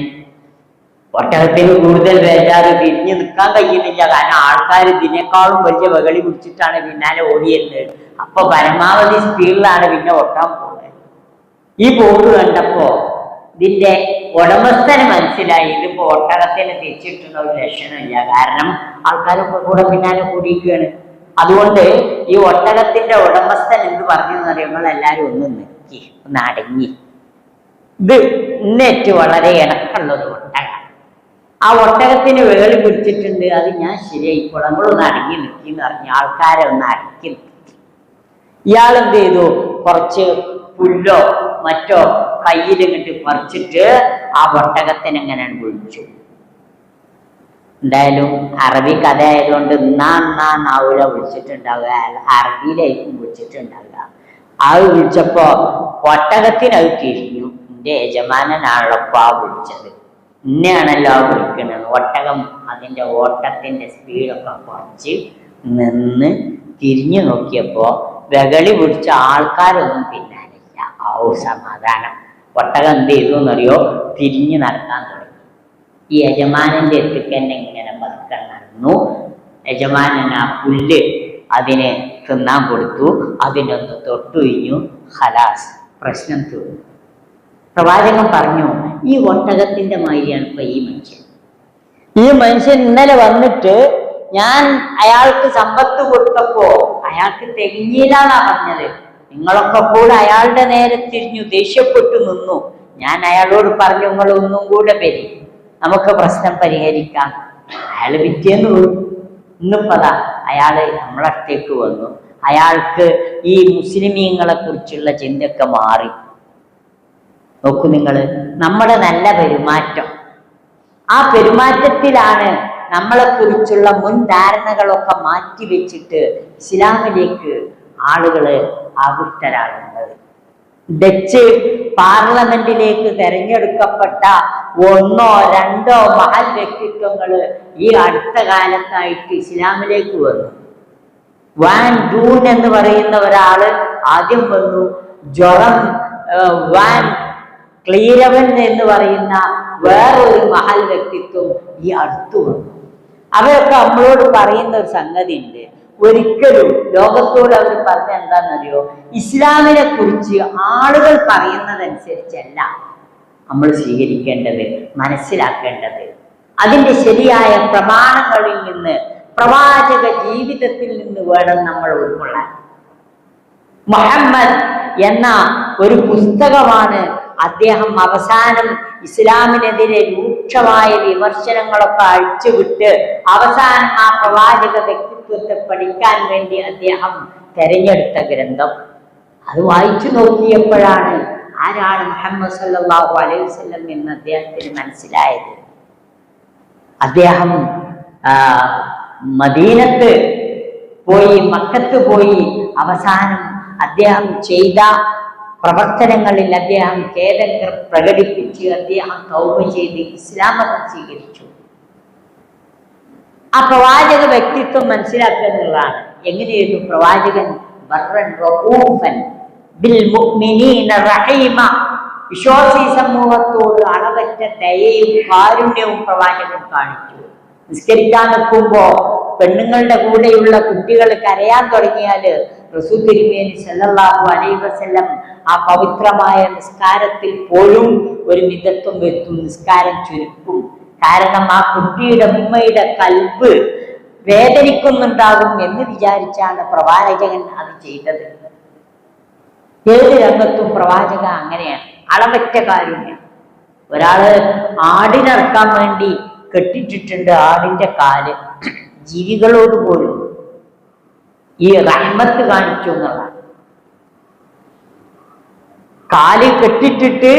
ഒട്ടകത്തിന് കൂടുതൽ ബേജാറ്, തിരിഞ്ഞു നിൽക്കാൻ കഴിയുന്നില്ല. കാരണം ആൾക്കാർ ഇതിനേക്കാളും വലിയ വെകളി പിടിച്ചിട്ടാണ് പിന്നാലെ ഓടിയിരുന്നത്. അപ്പൊ പരമാവധി സ്പീഡിലാണ് പിന്നെ ഒട്ടകം പോകുന്നത്. ഈ പോക്ക് കണ്ടപ്പോ ഇതിന്റെ ഉടമസ്ഥന് മനസ്സിലായി, ഇതിപ്പോ ഒട്ടകത്തിന് തിരിച്ചിട്ടുള്ള ഒരു ലക്ഷണമില്ല. കാരണം ആൾക്കാരൊക്കെ കൂടെ പിന്നാലെ കൂടിയിരിക്കുകയാണ്. അതുകൊണ്ട് ഈ ഒട്ടകത്തിന്റെ ഉടമസ്ഥൻ എന്ത് പറഞ്ഞു എന്നറിയാം, നിങ്ങളെല്ലാരും ഒന്ന് നിൽക്കി, ഒന്ന് അടങ്ങി. ഇത് ഇന്നേറ്റ് വളരെ ഇണക്കുള്ളത് ഒട്ടകം. ആ ഒട്ടകത്തിന് വേളി പിടിച്ചിട്ടുണ്ട്, അത് ഞാൻ ശരിയായിക്കോളാം, നമ്മളൊന്ന് അടങ്ങി നിൽക്കി എന്ന് പറഞ്ഞ് ആൾക്കാരെ ഒന്ന് അടക്കി നിർത്തി. ഇയാളെന്ത് ചെയ്തു, കുറച്ച് പുല്ലോ മറ്റോ കയ്യിൽ ഇങ്ങോട്ട് പറിച്ചിട്ട് ആ ഒട്ടകത്തിനെ എങ്ങനെ വിളിച്ചു. എന്തായാലും അറബി കഥ ആയതുകൊണ്ട് നാവൂല വിളിച്ചിട്ടുണ്ടാവുക, അറബിയിലായിരിക്കും വിളിച്ചിട്ടുണ്ടാവുക. അത് വിളിച്ചപ്പോ ഒട്ടകത്തിനത് തിരിഞ്ഞു. എന്റെ യജമാനനാണല്ലോ ആ വിളിച്ചത്, ഇന്നെയാണല്ലോ ആ വിളിക്കുന്നത്. ഒട്ടകം അതിന്റെ ഓട്ടത്തിന്റെ സ്പീഡൊക്കെ കുറച്ച് നിന്ന് തിരിഞ്ഞു നോക്കിയപ്പോ വെകളി പിടിച്ച ആൾക്കാരൊന്നും പിന്നാലില്ല. സമാധാനം. ഒട്ടകം എന്ത് ചെയ്തു എന്നറിയോ? തിരിഞ്ഞു നടക്കാൻ തുടങ്ങി. ഈ യജമാനന്റെ അടുത്തേക്ക് തന്നെ ഇങ്ങനെ പതുക്കാൻ നടന്നു. യജമാനൻ ആ പുല്ല് അതിനെ തിന്നാൻ കൊടുത്തു. അതിനൊന്ന് തൊട്ടുകഴിഞ്ഞു. ഹലാസ്, പ്രശ്നം തീർന്നു. പ്രവാചകൻ പറഞ്ഞു, ഈ ഒട്ടകത്തിന്റെ മാതിരിയാണ് ഇപ്പൊ ഈ മനുഷ്യൻ ഇന്നലെ വന്നിട്ട് ഞാൻ അയാൾക്ക് സമ്പത്ത് കൊടുത്തപ്പോ അയാൾക്ക് തികഞ്ഞില്ല എന്നാ പറഞ്ഞത്. നിങ്ങളൊക്കെ കൂടെ അയാളുടെ നേരെ തിരിഞ്ഞു ദേഷ്യപ്പെട്ടു നിന്നു. ഞാൻ അയാളോട് പറഞ്ഞു, നിങ്ങൾ ഒന്നും കൂടെ വരി, നമുക്ക് പ്രശ്നം പരിഹരിക്കാം. അയാൾ പിറ്റേന്ന് ഇന്നിപ്പതാ അയാള് നമ്മളടുത്തേക്ക് വന്നു. അയാൾക്ക് ഈ മുസ്ലിമീങ്ങളെ കുറിച്ചുള്ള ചിന്തയൊക്കെ മാറി. നോക്കൂ നിങ്ങൾ, നമ്മുടെ നല്ല പെരുമാറ്റം, ആ പെരുമാറ്റത്തിലാണ് നമ്മളെ കുറിച്ചുള്ള മുൻധാരണകളൊക്കെ മാറ്റിവെച്ചിട്ട് ഇസ്ലാമിലേക്ക് ആളുകള് ആകൃഷ്ടരാകുന്നത്. ഡച്ച് പാർലമെന്റിലേക്ക് തെരഞ്ഞെടുക്കപ്പെട്ട 1 or 2 മഹൽ വ്യക്തിത്വങ്ങൾ ഈ അടുത്ത കാലത്തായിട്ട് ഇസ്ലാമിലേക്ക് വന്നു. വാൻ ഡൂൻ എന്ന് പറയുന്ന ഒരാള് ആദ്യം വന്നു. ജൊറം വാൻ ക്ലീരവൻ എന്ന് പറയുന്ന വേറൊരു മഹൽ വ്യക്തിത്വം ഈ അടുത്തു വന്നു. അവരൊക്കെ നമ്മളോട് പറയുന്ന ഒരു സംഗതി ഉണ്ട്. ഒരിക്കലും ലോകത്തോട് അവർ പറഞ്ഞ എന്താണെന്നറിയോ? ഇസ്ലാമിനെ കുറിച്ച് ആളുകൾ പറയുന്നതനുസരിച്ചല്ല നമ്മൾ സ്വീകരിക്കേണ്ടത്, മനസ്സിലാക്കേണ്ടത്. അതിൻ്റെ ശരിയായ പ്രമാണങ്ങളിൽ നിന്ന്, പ്രവാചക ജീവിതത്തിൽ നിന്ന് വേണം നമ്മൾ ഉൾക്കൊള്ളാൻ. മുഹമ്മദ് എന്ന ഒരു പുസ്തകമാണ് അദ്ദേഹം അവസാനം ഇസ്ലാമിനെതിരെ രൂക്ഷമായ വിമർശനങ്ങളൊക്കെ അഴിച്ചുവിട്ട് അവസാനം ആ പ്രവാചക വ്യക്തിത്വത്തെ പഠിക്കാൻ വേണ്ടി അദ്ദേഹം തെരഞ്ഞെടുത്ത ഗ്രന്ഥം. അത് വായിച്ചു നോക്കിയപ്പോഴാണ് ആരാണ് മുഹമ്മദ് സല്ലല്ലാഹു അലൈഹി വസല്ലം എന്ന് അദ്ദേഹത്തിന് മനസ്സിലായത്. അദ്ദേഹം മദീനത്ത് പോയി, മക്കത്ത് പോയി, അവസാനം അദ്ദേഹം ചെയ്ത പ്രവർത്തനങ്ങളിൽ അദ്ദേഹം ഖേദം പ്രകടിപ്പിച്ച് അദ്ദേഹം തൗബ ചെയ്ത് ഇസ്ലാം മതം സ്വീകരിച്ചു. ആ പ്രവാചക വ്യക്തിത്വം മനസ്സിലാക്കുക എന്നുള്ളതാണ്. എങ്ങനെയായിരുന്നു പ്രവാചകൻ? വിശ്വാസി സമൂഹത്തോട് അളവറ്റ ദയയും കാരുണ്യവും പ്രവാചകൻ കാണിച്ചു. നിസ്കരിക്കാൻ നിൽക്കുമ്പോ പെണ്ണുങ്ങളുടെ കൂടെയുള്ള കുട്ടികൾ കരയാൻ തുടങ്ങിയാല് റസൂൽ തിരുമേനി സല്ലല്ലാഹു അലൈഹി വസല്ലം ആ പവിത്രമായ നിസ്കാരത്തിൽ പോലും ഒരു മിതത്വം വരുത്തും, നിസ്കാരം ചുരുക്കും. കാരണം ആ കുട്ടിയുടെ ഉമ്മയുടെ കൽബ് വേദനിക്കുന്നുണ്ടാകും എന്ന് വിചാരിച്ചാണ് പ്രവാചകൻ അത് ചെയ്തത്. ഏത് രംഗത്തും പ്രവാചക അങ്ങനെയാണ്, അളവറ്റ കാരുണ്യം. ഒരാള് ആടിനിറക്കാൻ വേണ്ടി കെട്ടിട്ടിട്ടുണ്ട് ആടിന്റെ കാല്. ജീവികളോട് പോലും ഈ റഹ്മത്ത് കാണിച്ചു എന്നുള്ളതാണ്. കാല് കെട്ടിട്ടിട്ട്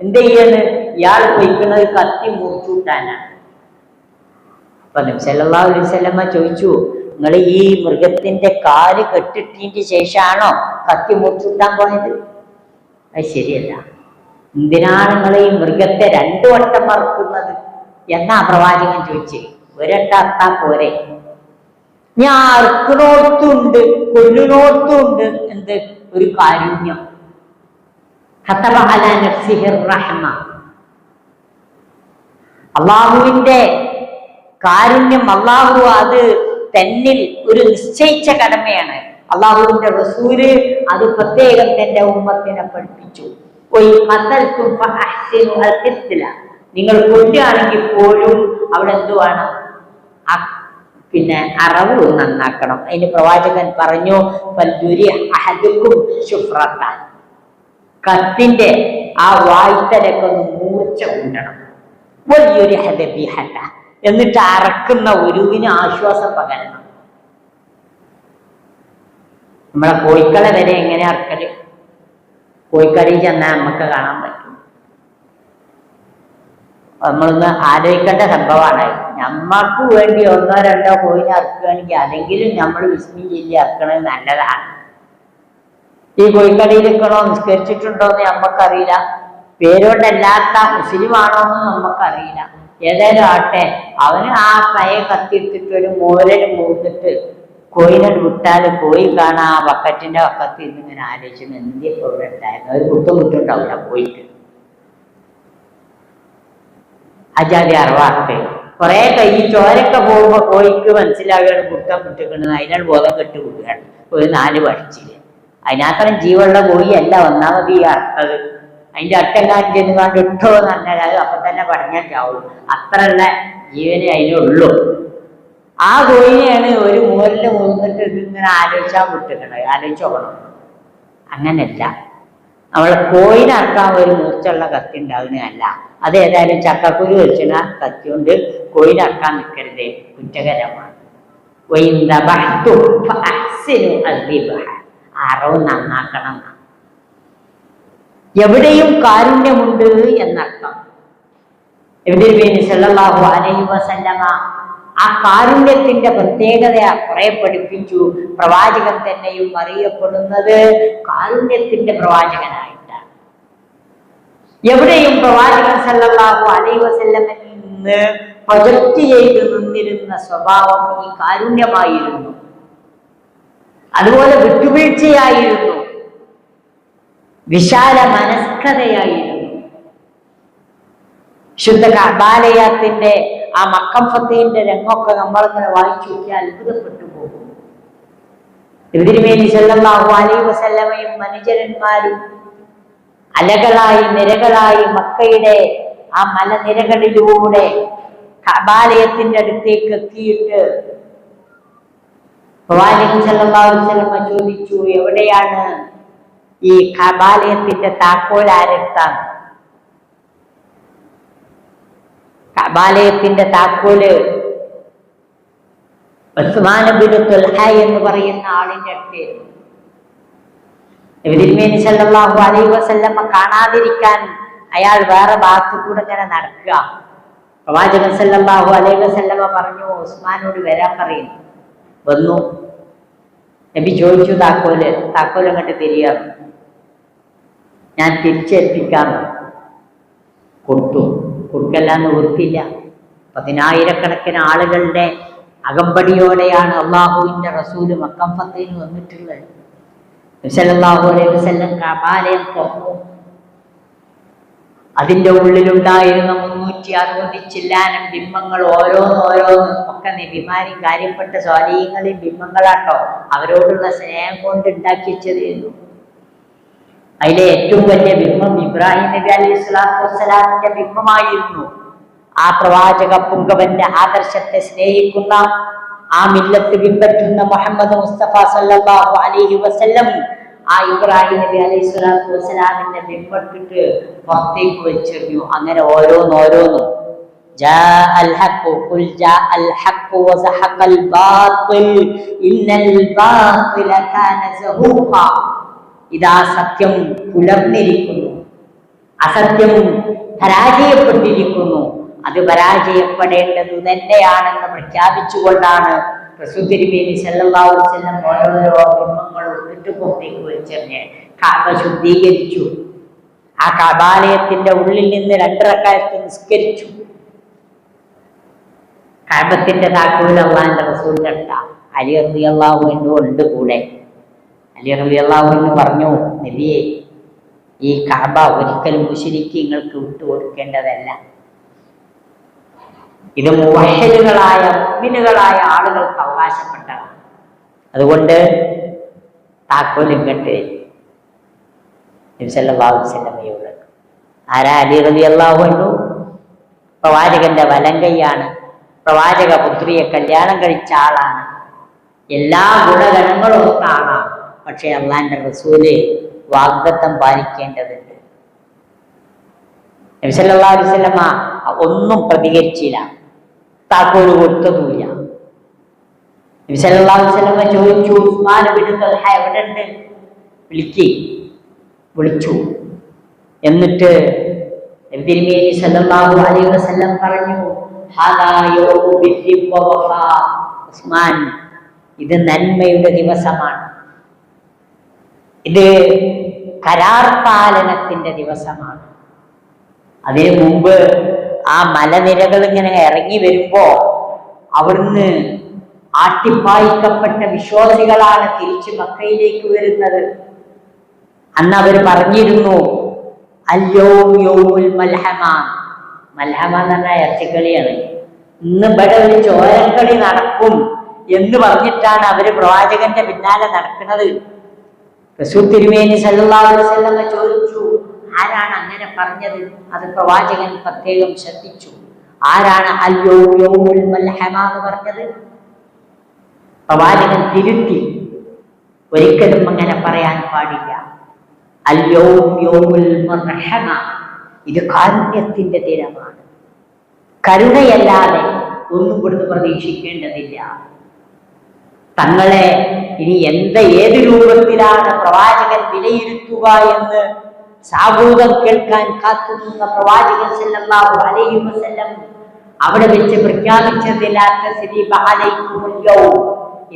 എന്ത് ചെയ്യാണ്? ഇയാൾ പൊയ്ക്കുന്നത് കത്തി മുറിച്ചുവിട്ടാനാണ്. അപ്പൊ നബി സല്ലല്ലാഹു അലൈഹി വസല്ലമ ചോദിച്ചു, നിങ്ങൾ ഈ മൃഗത്തിന്റെ കാല് കെട്ടിട്ടതിന് ശേഷമാണോ കത്തി മുറിച്ചുവിട്ടാൻ പോയത്? അത് ശരിയല്ല. എന്തിനാണ് നിങ്ങൾ ഈ മൃഗത്തെ 2 വട്ടം മറക്കുന്നത് എന്നാ പ്രവാചകൻ ചോദിച്ചേ. ഒരട്ടം അർത്താ പോരെ? ഞാൻ അർക്കണോർത്തുണ്ട്, കൊല്ലിനോർത്തുണ്ട് എന്ത് ഒരു കാരുണ്യം. അള്ളാഹുവിന്റെ കാരുണ്യം, അള്ളാഹു അത് തന്നിൽ ഒരു നിശ്ചയിച്ച കടമയാണ്. അള്ളാഹുവിന്റെ റസൂല് അത് പ്രത്യേകം തന്റെ ഉമ്മത്തിനെ പഠിപ്പിച്ചു. നിങ്ങൾ കൊല്ലുകയാണെങ്കിൽ പോലും അവിടെ എന്തുവാണ്? പിന്നെ അറവ് നന്നാക്കണം. അതിന് പ്രവാചകൻ പറഞ്ഞു, കത്തിന്റെ ആ വായ്ത്തലൊക്കെ ഒന്ന് മൂർച്ച കൂട്ടണം. വലിയൊരു ഹദബിഹട്ട, എന്നിട്ട് അറക്കുന്ന ഒരുവിന് ആശ്വാസം പകരണം. നമ്മളെ കോഴിക്കളെ വരെ എങ്ങനെ അറക്കല്? കോഴിക്കടയിൽ ചെന്നാൽ നമുക്ക് കാണാൻ പറ്റും. നമ്മളൊന്ന് ആലോചിക്കേണ്ട സംഭവമാണ്. നമ്മൾക്ക് വേണ്ടി ഒന്നോ രണ്ടോ കോഴിനെ അറക്കുകയാണെങ്കിൽ അതെങ്കിലും നമ്മൾ വിസ്മി ചൊല്ലി അറക്കണത് നല്ലതാണ്. ഈ കോഴിക്കടയിൽ നിൽക്കണോ നിസ്കരിച്ചിട്ടുണ്ടോ എന്ന് നമുക്കറിയില്ല, പേരുകൊണ്ടല്ലാത്ത മുസ്ലിമാണോ എന്ന് നമുക്കറിയില്ല. ഏതായാലും ആട്ടെ, അവന് ആ പഴയ കത്തിയെടുത്തിട്ട് ഒരു മോരൽ മൂത്തിട്ട് കോഴിനെ വിട്ടാൽ കോഴി കാണാൻ ആ ബക്കറ്റിന്റെ വക്കത്ത് ഇന്നിങ്ങനെ ആലോചിച്ചു എന്തിപ്പോ ഇവിടെ ഉണ്ടായിരുന്നു. ഒരു കുത്തും വിട്ടുണ്ടാവില്ല കോഴിക്ക്. അജാതി അറവാട്ട് കുറെ കൈ ചോരൊക്കെ പോകുമ്പോ കോഴിക്ക് മനസ്സിലാവുകയാണ് കുട്ടം വിട്ടിക്കുന്നത്. അതിനാണ് ബോധം കെട്ട് വിടുകയാണ്. ഒരു 4 പഠിച്ചില് അതിനകത്തരം ജീവുള്ള കോഴിയല്ല ഒന്നാമത് ഈ അർത്ഥത്. അതിന്റെ അട്ടെല്ലാം ചെന്നുകൊണ്ട് ഇട്ടോ എന്ന് പറഞ്ഞാൽ അത് അപ്പൊ തന്നെ പറഞ്ഞാൽ ചാവുള്ളൂ. അത്രയുള്ള ജീവനെ അതിനുള്ളൂ. ആ കോഴിനെയാണ് ഒരു മൂലില് മൂന്നിട്ട് ഇതിങ്ങനെ ആലോചിച്ചാൽ വിട്ടിക്കണത്. ആലോചിച്ച് നോക്കണം. അങ്ങനല്ല, നമ്മളെ കോഴിനറക്കാൻ ഒരു മൂർച്ചുള്ള കത്തി ഉണ്ടാകുന്നതല്ല. അത് ഏതായാലും ചക്കക്കുരു വെച്ചിന കത്തി കൊണ്ട് കോഴിനറക്കാൻ നിൽക്കരുത്, കുറ്റകരമാണ്. അറവ് നന്നാക്കണം. എവിടെയും കാരുണ്യമുണ്ട് എന്നർത്ഥം. സല്ലല്ലാഹു അലൈഹി വസല്ലമ ആ കാരുണ്യത്തിന്റെ പ്രത്യേകത കുറെ പഠിപ്പിച്ചു. പ്രവാചകൻ തന്നെയും അറിയപ്പെടുന്നത് കാരുണ്യത്തിന്റെ പ്രവാചകനായിട്ടാണ്. എവിടെയും പ്രവാചകൻ സല്ലല്ലാഹു അലൈഹി വസല്ലമയിൽ നിന്ന് പ്രൊജക്റ്റ് ചെയ്ത് നിന്നിരുന്ന സ്വഭാവം ഈ കാരുണ്യമായിരുന്നു. അതുപോലെ വിട്ടുവീഴ്ചയായിരുന്നു, വിശാല മനസ്കതയായിരുന്നു. ശുദ്ധ കഅബാലയത്തിന്റെ ആ മക്കം ഫത്തഹിന്റെ രംഗമൊക്കെ നമ്മളിങ്ങനെ വായിച്ചു നോക്കിയാൽ അത്ഭുതപ്പെട്ടു പോകും. തിരുമേനി സല്ലല്ലാഹു അലൈഹി വസല്ലമയും അനുചരന്മാരും അലകളായി നിരകളായി മക്കയുടെ ആ മലനിരകളിലൂടെ കഅബാലയത്തിന്റെ അടുത്തേക്ക് എത്തിയിട്ട് പ്രവാചകൻ സല്ലല്ലാഹു അലൈഹി വസല്ലമ ചോദിച്ചു, എവിടെയാണ് ഈ കഅബാലയത്തിന്റെ താക്കോൽ ആരെടുത്താണ്? കഅബാലയത്തിന്റെ താക്കോല് ഉസ്മാൻ ഇബ്നു തുൽഹ എന്ന് പറയുന്ന ആളിന്റെ അടുത്തായിരുന്നു. തിരുമേനി സല്ലല്ലാഹു അലൈഹി വസല്ലമ കാണാതിരിക്കാൻ അയാൾ വേറെ ഭാഗത്തു കൂടെ ഇങ്ങനെ നടക്കുക. പ്രവാചകൻ സല്ലല്ലാഹു അലൈഹി വസല്ലമ പറഞ്ഞു, ഉസ്മാനോട് വരാൻ പറയുന്നു. വന്നു. നബി ചോദിച്ചു, താക്കോല് അങ്ങോട്ട് തിരിയാറ്, ഞാൻ തിരിച്ചെത്തിക്കാന്ന്. കൊടുക്കല്ലാന്ന് നിവൃത്തിയില്ല. 10,000-കണക്കിന് ആളുകളുടെ അകമ്പടിയോടെയാണ് അള്ളാഹുവിന്റെ റസൂല് മക്കം ഫത്തഹിന് വന്നിട്ടുള്ളത്. സല്ലല്ലാഹു അലൈഹി വസല്ലം കഅബാലയം തുറന്നു. അതിന്റെ ഉള്ളിലുണ്ടായിരുന്ന 360 ചില്ലാനം ബിംബങ്ങൾ ഓരോന്നോരോന്ന് ഒക്കെ നബിമാരും കാര്യപ്പെട്ട സ്വാലിഹീങ്ങളെയും ബിംബങ്ങളാട്ടോ. അവരോടുള്ള സ്നേഹം കൊണ്ട് ഉണ്ടാക്കി വെച്ചതായിരുന്നു. അതിലെ ഏറ്റവും വലിയ ബിംബം ഇബ്രാഹിം നബി അലൈഹി സ്വലാത്തു വസ്സലാമിന്റെ ബിംബമായിരുന്നു. ആ പ്രവാചക പുങ്കവന്റെ ആദർശത്തെ സ്നേഹിക്കുന്ന, ആ മില്ലത്ത് പിൻപറ്റുന്ന മുഹമ്മദ് മുസ്തഫ സല്ലല്ലാഹു അലൈഹി വസല്ലം ആ ഇബ്രാഹിം നബി അലൈഹി സ്വലാത്തു വസ്സലാമിന്റെ ബിംബത്തിട്ട് പുറത്തേക്ക് വെച്ചെറിഞ്ഞു. അങ്ങനെ ഓരോന്നോരോന്നും ഇതാ സത്യം പുലർന്നിരിക്കുന്നു, അസത്യം പരാജയപ്പെട്ടിരിക്കുന്നു, അത് പരാജയപ്പെടേണ്ടത് തന്നെയാണെന്ന് പ്രഖ്യാപിച്ചുകൊണ്ടാണ് റസൂൽ തിരുമേനി സല്ലല്ലാഹു അലൈഹി വസല്ലം ഓരോരോ ബിംബങ്ങളും പുറത്തേക്ക് വെച്ചെറിഞ്ഞ് കഅബ ശുദ്ധീകരിച്ചു. ആ കഅബാലയത്തിന്റെ ഉള്ളിൽ നിന്ന് 2 റക്അത്ത് നിസ്കരിച്ചു. കഅബത്തിന്റെ താക്കോൽ അല്ലാഹുവിന്റെ റസൂലിന്റെ അടുത്ത അലി റളിയല്ലാഹു അൻഹു ഉണ്ട് കൂടെ. അലി റളിയല്ലാഹു അൻഹു പറഞ്ഞു, നബിയെ, ഈ കഅബ ഒരിക്കലും മുശ്രിക്കീങ്ങൾക്ക് വിട്ടുകൊടുക്കേണ്ടതല്ല. ഇത് മുവഹ്ഹിദുകളായ മുഅ്മിനുകളായ ആളുകൾക്ക് അവകാശപ്പെട്ടതാണ്. അതുകൊണ്ട് താക്കോൽ ഇങ്ങട്ട് നബി സല്ലല്ലാഹു അലൈഹി വസല്ലമയോട്. ആരാ? അലി റളിയല്ലാഹു അൻഹു. പ്രവാചകന്റെ വലങ്കൈയാണ്. പ്രവാചക പുത്രിയെ കല്യാണം കഴിച്ച ആളാണ്. എല്ലാ ഗുണഗണങ്ങളും ഒക്കെ ആളാണ്. പക്ഷെ അള്ളാന്റെ റസൂല് വാഗ്ദത്തം പാലിക്കേണ്ടതുണ്ട്. നബി സല്ലല്ലാഹു അലൈഹി വസല്ലമ ഒന്നും പ്രതികരിച്ചില്ല, താക്കോൽ കൊടുത്തതുമില്ല. നബി സല്ലല്ലാഹു അലൈഹി വസല്ലമ ചോദിച്ചു, ഉസ്മാൻ ഇബ്നു തുൽഹ എവിടെ ഉണ്ട്? വിളിക്ക്. വിളിച്ചു. എന്നിട്ട് തിരുമേനി സല്ലല്ലാഹു അലൈഹി വസല്ലം പറഞ്ഞു, ഹാദാ യൗമു ബിർരി വ വഫാ. ഉസ്മാൻ, ഇത് നന്മയുടെ ദിവസമാണ്, ഇത് കരാർ പാലനത്തിന്റെ ദിവസമാണ്. അതിനു മുമ്പ് ആ മലനിരകൾ ഇങ്ങനെ ഇറങ്ങി വരുമ്പോ അവിടുന്ന് ആട്ടിപ്പായിക്കപ്പെട്ട വിശ്വാസികളാണ് തിരിച്ച് മക്കയിലേക്ക് വരുന്നത്. അന്ന് അവർ പറഞ്ഞിരുന്നു, അല്യോം യൗമുൽ മൽഹമ. മൽഹമ എന്ന് പറഞ്ഞാൽ ഇറച്ചിക്കളിയാണ്. ഇന്ന് ഇവിടെ ഒരു ചോരക്കളി നടക്കും എന്ന് പറഞ്ഞിട്ടാണ് അവര് പ്രവാചകന്റെ പിന്നാലെ നടക്കുന്നത്. റസൂൽ തിരുമേനി സല്ലല്ലാഹു അലൈഹി വസല്ലം ചോദിച്ചു, ആരാണ് അങ്ങനെ പറഞ്ഞത്? അത് പ്രവാചകൻ പ്രത്യേകം ശ്രദ്ധിച്ചു. ആരാണ് അല്യോം യൗമുൽ മൽഹമ എന്ന് പറഞ്ഞത്? പ്രവാചകൻ തിരുത്തി, ഒരിക്കലും അങ്ങനെ പറയാൻ പാടില്ല. അല്യോം യൗമുൽ മർഹമ, ഇത് കാരുണ്യത്തിന്റെ ദിനമാണ്. കരുണയല്ലാതെ ഒന്നും കൊടുത്ത് പ്രതീക്ഷിക്കേണ്ടതില്ല. തങ്ങളെ ഇനി ഏത് രൂപത്തിലാണ് പ്രവാചകൻ വിലയിരുത്തുക എന്ന് സാഗൂതം കേൾക്കാൻ കാത്തുനിന്ന പ്രവാചകൻ സല്ലല്ലാഹു അലൈഹി വസല്ലം അവിടെ വെച്ച് പ്രഖ്യാപിച്ചതില്ലാത്ത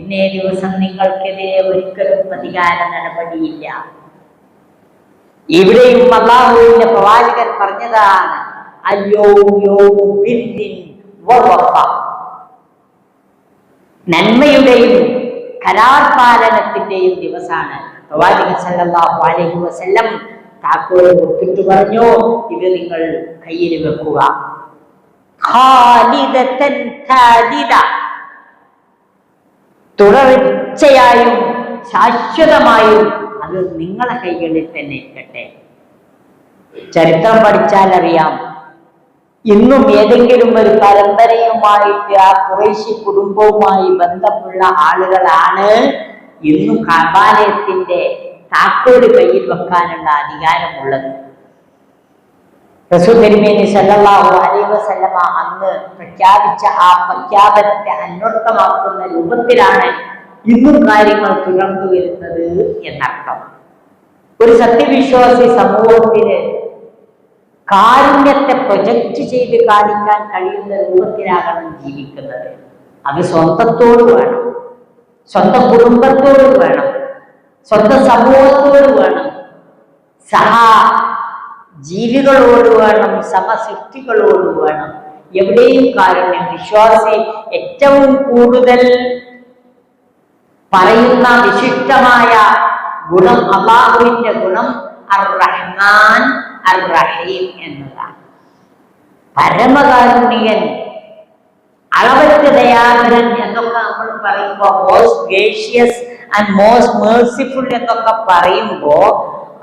ഇന്നേ ദിവസം നിങ്ങൾക്കെതിരെ ഒരിക്കലും പ്രതികാര നടപടിയില്ല. ഇവിടെയും അല്ലാഹുവിന്റെ പ്രവാചകൻ പറഞ്ഞതാണ്, നന്മയുടെയും കരാർ പാലനത്തിന്റെയും ദിവസമാണ്. പ്രവാചകൻ സല്ലല്ലാഹു അലൈഹി വസല്ലം താക്കോല് കൊടുത്തിട്ട് പറഞ്ഞു, ഇത് നിങ്ങൾ കയ്യിൽ വെക്കുക. തുടർച്ചയായും ശാശ്വതമായും അത് നിങ്ങളെ കൈകളിൽ തന്നെ ഇരിക്കട്ടെ. ചരിത്രം പഠിച്ചാൽ അറിയാം, ഇന്നും ഏതെങ്കിലും ഒരു പരമ്പരയുമായിട്ട് ആ ഖുറൈശി കുടുംബവുമായി ബന്ധമുള്ള ആളുകളാണ് ഇന്നും കഅബാലയത്തിന്റെ താക്കോല് കയ്യിൽ വെക്കാനുള്ള അധികാരമുള്ളത്. റസൂൽ തിരുമേനി സല്ലല്ലാഹു അലൈഹി വസല്ലമ അന്ന് പ്രഖ്യാപിച്ച ആ പ്രഖ്യാപനത്തെ അന്വർത്ഥമാക്കുന്ന രൂപത്തിലാണ് ഇന്നും കാര്യങ്ങൾ തുടർന്നു വരുന്നത് എന്നർത്ഥം. ഒരു സത്യവിശ്വാസി സമൂഹത്തിന് കാരുണ്യത്തെ പ്രൊജക്റ്റ് ചെയ്ത് കാണിക്കാൻ കഴിയുന്ന രൂപത്തിലാകണം ജീവിക്കുന്നത്. അത് സ്വന്തത്തോട് വേണം, സ്വന്തം കുടുംബത്തോട് വേണം, സ്വന്തം സമൂഹത്തോട് വേണം, ജീവികളോട് വേണം, സമസൃഷ്ടികളോട് വേണം. എവിടെയും കാരുണ്യം. വിശ്വാസി ഏറ്റവും കൂടുതൽ പറയുന്ന വിശിഷ്ടമായ ഗുണം, അല്ലാഹുവിന്റെ ഗുണം അർ-റഹ്മാൻ അർ-റഹീം എന്നതാണ്. പരമകാരുണ്യൻ, അളവറ്റ ദയാപരൻ എന്നൊക്കെ നമ്മൾ പറയുമ്പോൾ, most gracious and most merciful എന്നൊക്കെ പറയുമ്പോൾ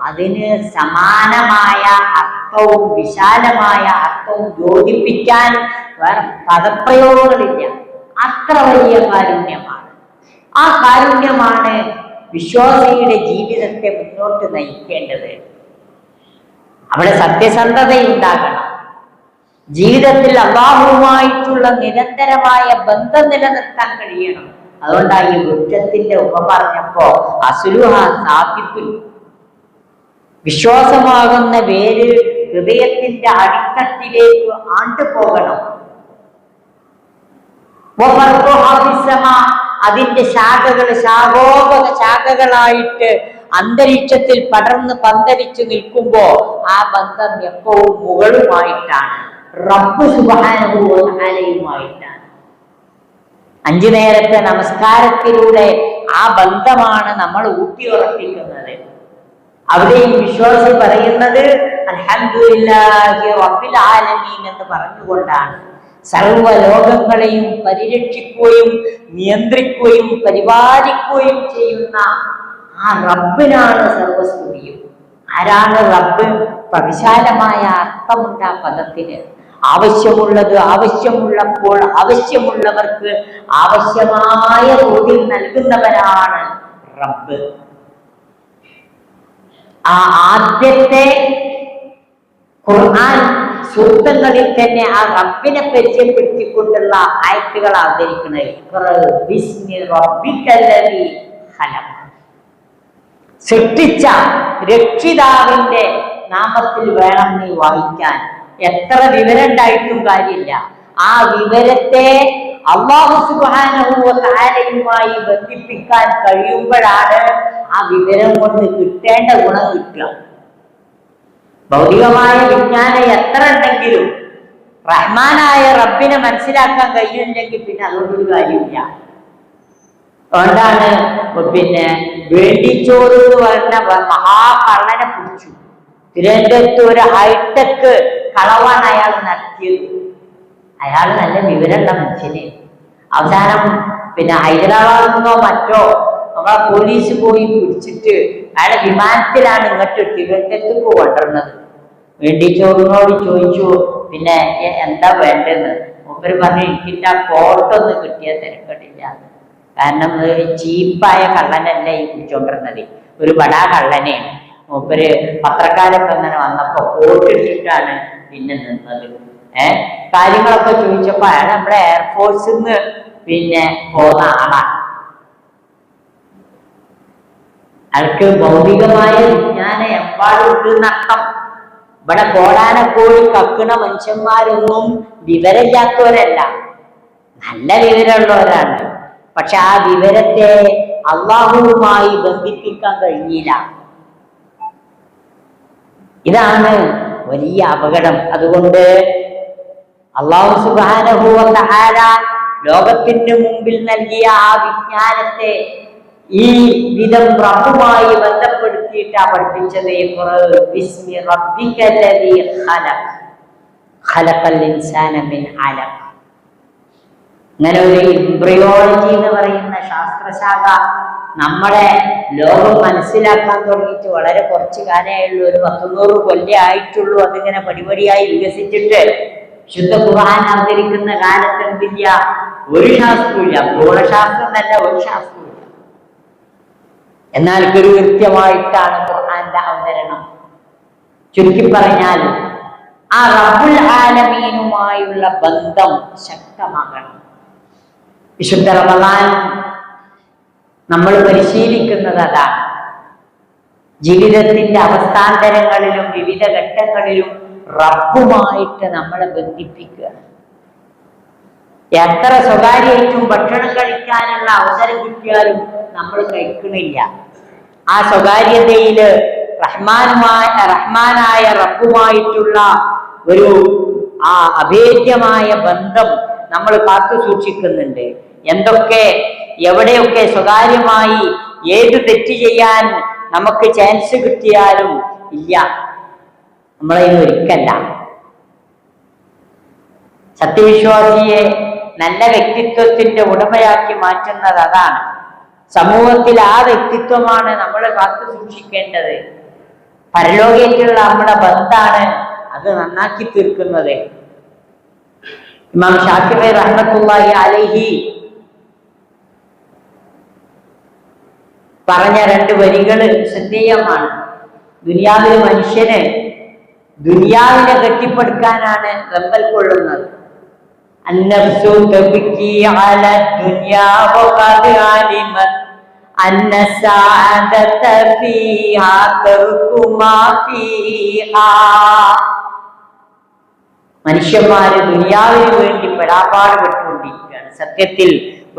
അതിന് സമാനമായ അർത്ഥവും വിശാലമായ അർത്ഥവും യോജിപ്പിക്കാൻ വേറെ പദപ്രയോഗങ്ങളില്ല. അത്ര വലിയ കാരുണ്യമാണ്. ആ കാരുണ്യമാണ് വിശ്വാസിയുടെ ജീവിതത്തെ മുന്നോട്ട് നയിക്കേണ്ടത്. അവിടെ സത്യസന്ധതയുണ്ടാകണം. ജീവിതത്തിൽ അല്ലാഹുവുമായിട്ടുള്ള നിരന്തരമായ ബന്ധം നിലനിർത്താൻ കഴിയണം. അതുകൊണ്ടാണ് ഈ വൃക്ഷത്തിന്റെ ഉപമ പറഞ്ഞപ്പോ അസ്ലുഹ സാബിത്തുൻ, വിശ്വാസമാകുന്ന വേര് ഹൃദയത്തിന്റെ അടിത്തട്ടിലേക്ക് ആണ്ടുപോകണം. അതിന്റെ ശാഖകൾ ശാഖകളായിട്ട് അന്തരീക്ഷത്തിൽ പടർന്ന് പന്തലിച്ചു നിൽക്കുമ്പോ ആ ബന്ധം എപ്പോഴും മുകളുമായിട്ടാണ്, റബ്ബ് സുബ്ഹാനഹു വ തആലയുമായിട്ടാണ്. 5 നേരത്തെ നമസ്കാരത്തിലൂടെ ആ ബന്ധമാണ് നമ്മൾ ഊട്ടിയുറപ്പിക്കുന്നത്. അവിടെയും വിശ്വാസി പറയുന്നത് അൽഹംദുലില്ലാഹി റബ്ബിൽ ആലമീൻ എന്ന് പറഞ്ഞുകൊണ്ടാണ്. സർവ്വ ലോകങ്ങളെയും പരിരക്ഷിക്കുകയും നിയന്ത്രിക്കുകയും പരിപാലിക്കുകയും ചെയ്യുന്ന ആ റബ്ബിനാണ് സർവസ്തുതിയും. ആരാണ് റബ്ബ്? വിശാലമായ അർത്ഥമുണ്ട് ആ പദത്തിന്. ആവശ്യമുള്ളത് ആവശ്യമുള്ളപ്പോൾ ആവശ്യമുള്ളവർക്ക് ആവശ്യമായ തോതിൽ നൽകുന്നവരാണ് റബ്ബ്. ആ ആദ്യത്തെ ഖുർആൻ സൂക്തങ്ങളിൽ തന്നെ ആ റബ്ബിനെ പരിചയപ്പെടുത്തിക്കൊണ്ടുള്ള ആയത്തുകൾ അവതരിക്കുന്നത്. സൃഷ്ടിച്ച രക്ഷിതാവിന്റെ നാമത്തിൽ വേണം നീ വായിക്കാൻ. എത്ര വിവരം ഉണ്ടായിട്ടും കാര്യമില്ല. ആ വിവരത്തെ അല്ലാഹു സുബ്ഹാനഹു വ തആലയുമായി ബന്ധിപ്പിക്കാൻ കഴിയുമ്പോഴാണ് ആ വിവരം കൊണ്ട് കിട്ടേണ്ട ഗുണം കിട്ടുക. ഭൗതികമായ വിജ്ഞാനം എത്ര ഉണ്ടെങ്കിലും റഹ്മാനായ റബ്ബിനെ മനസ്സിലാക്കാൻ കഴിയുന്നില്ലെങ്കിൽ പിന്നെ അതുകൊണ്ടൊരു കാര്യമില്ല. അതുകൊണ്ടാണ് വേണ്ടിച്ചോറ് എന്ന് പറഞ്ഞ മഹാകള്ളനെ പിടിച്ചു. തിരുവനന്തപുരത്ത് ഒരു ഹൈടെക് കളവാണ് അയാൾ നടത്തിയത്. അയാൾ നല്ല വിവരമുള്ള മനുഷ്യന്. അവസാനം ഹൈദരാബാദിൽ നിന്നോ മറ്റോ നമ്മളെ പോലീസ് പോയി പിടിച്ചിട്ട് അയാളെ വിമാനത്തിലാണ് ഇങ്ങോട്ട് തിരുവനന്തപുരത്തേക്ക് കൊണ്ടുവരുന്നത്. വേണ്ടിച്ചോറിനോട് ചോദിച്ചു, എന്താ വേണ്ടെന്ന്. മൂപ്പര് പറഞ്ഞു, എനിക്കിന്റെ ആ കോട്ടൊന്ന് കിട്ടിയാൽ തിരക്കടില്ല. കാരണം ചീപ്പായ കള്ളനല്ല ഈ പിടിച്ചോണ്ടിരുന്നത്, ഒരു ബടാ കള്ളനെയാണ്. മൂപ്പര് പത്രക്കാരൊക്കെ അങ്ങനെ വന്നപ്പോ കോട്ടിട്ടിട്ടാണ് പിന്നെ നിന്നത്. കാര്യങ്ങളൊക്കെ ചോദിച്ചപ്പോ അയാൾ നമ്മുടെ എയർഫോഴ്സിൽ നിന്ന് പോന്ന ആളാണ്. അയാൾക്ക് ഭൗതികമായ വിജ്ഞാനം എമ്പാടുണ്ട് നഷ്ടം. ഇവിടെ കോടാനക്കോടി കക്കണ മനുഷ്യന്മാരൊന്നും വിവരമില്ലാത്തവരല്ല, നല്ല വിവരമുള്ളവരാണ്. പക്ഷെ ആ വിവരത്തെ അള്ളാഹുവുമായി ബന്ധിപ്പിക്കാൻ കഴിഞ്ഞില്ല. ഇതാണ് വലിയ അപകടം. അതുകൊണ്ട് അല്ലാഹു സുബ്ഹാനഹു വ തആല ലോകത്തിന് മുമ്പിൽ നൽകിയ ആ വിജ്ഞാനത്തെ ഈ വിധം റബ്ബുമായി ബന്ധപ്പെടുത്തിയിട്ടാണ് പഠിപ്പിച്ചത്. ബിസ്മി റബ്ബിക്കല്ലദീ ഖലഖ് ഖലഖൽ ഇൻസാന മിൻ അലഖ്. അങ്ങനെ ഒരു എംബ്രിയോളജി എന്ന് പറയുന്ന ശാസ്ത്രശാഖ നമ്മളെ ലോകം മനസ്സിലാക്കാൻ തുടങ്ങിയിട്ട് വളരെ കുറച്ച് കാലമായുള്ളൂ. ഒരു 100 കൊല്ലം ആയിട്ടുള്ളൂ. അതിങ്ങനെ പടിപടിയായി വികസിച്ചിട്ട് ശുദ്ധ ഖുർആൻ അവതരിക്കുന്ന കാലത്ത് എന്തില്ല, ഒരു ശാസ്ത്രമില്ല. ഭ്രൂണശാസ്ത്രം തന്നെ ഒരു ശാസ്ത്രമില്ല. എന്നാൽ കൃത്യമായിട്ടാണ് ഖുർആന്റെ അവതരണം. ചുരുക്കി പറഞ്ഞാൽ ആ റബ്ബുൽ ആലമീനുമായുള്ള ബന്ധം ശക്തമാകണം. വിശുദ്ധ റമളാൻ നമ്മൾ പരിശീലിക്കുന്നത് അതാണ്. ജീവിതത്തിന്റെ അവസ്ഥാന്തരങ്ങളിലും വിവിധ ഘട്ടങ്ങളിലും റബ്ബുമായിട്ട് നമ്മളെ ബന്ധിപ്പിക്കുക. എത്ര സ്വകാര്യമായിട്ടും ഭക്ഷണം കഴിക്കാനുള്ള അവസരം കിട്ടിയാലും നമ്മൾ കഴിക്കണില്ല. ആ സ്വകാര്യതയില് റഹ്മാനായ റബ്ബുമായിട്ടുള്ള ഒരു ആ അഭേദ്യമായ ബന്ധം നമ്മൾ കാത്തു സൂക്ഷിക്കുന്നുണ്ട്. എവിടെയൊക്കെ സ്വകാര്യമായി ഏത് തെറ്റ് ചെയ്യാൻ നമുക്ക് ചാൻസ് കിട്ടിയാലും ഇല്ല, നമ്മളതിന് ഒരുക്കല്ല. സത്യവിശ്വാസിയെ നല്ല വ്യക്തിത്വത്തിന്റെ ഉടമയാക്കി മാറ്റുന്നത് അതാണ്. സമൂഹത്തിൽ ആ വ്യക്തിത്വമാണ് നമ്മൾ കാത്തു സൂക്ഷിക്കേണ്ടത്. പരലോകേറ്റുള്ള നമ്മുടെ ബന്ധാണ് അത് നന്നാക്കി തീർക്കുന്നത്. ഇമാം ഷാഫിഈ റഹ്മത്തുള്ളാഹി അലൈഹി പറഞ്ഞ 2 വരികള് ശ്രദ്ധേയമാണ്. മനുഷ്യന് ദുനിയാവിനെ കെട്ടിപ്പടുക്കാനാണ് വെമ്പൽ കൊള്ളുന്നത്. അന്നഫ്സു തബ്കി അല ദുനിയാ വഖദ് അലിമത് അന്ന സഅദത ഫീഹാ തർകു മാ ഫീഹാ. മനുഷ്യന്മാര് ദുനിയാവിന് വേണ്ടി പെടാപ്പാട് പെട്ടുകൊണ്ടിരിക്കുകയാണ്. സത്യത്തിൽ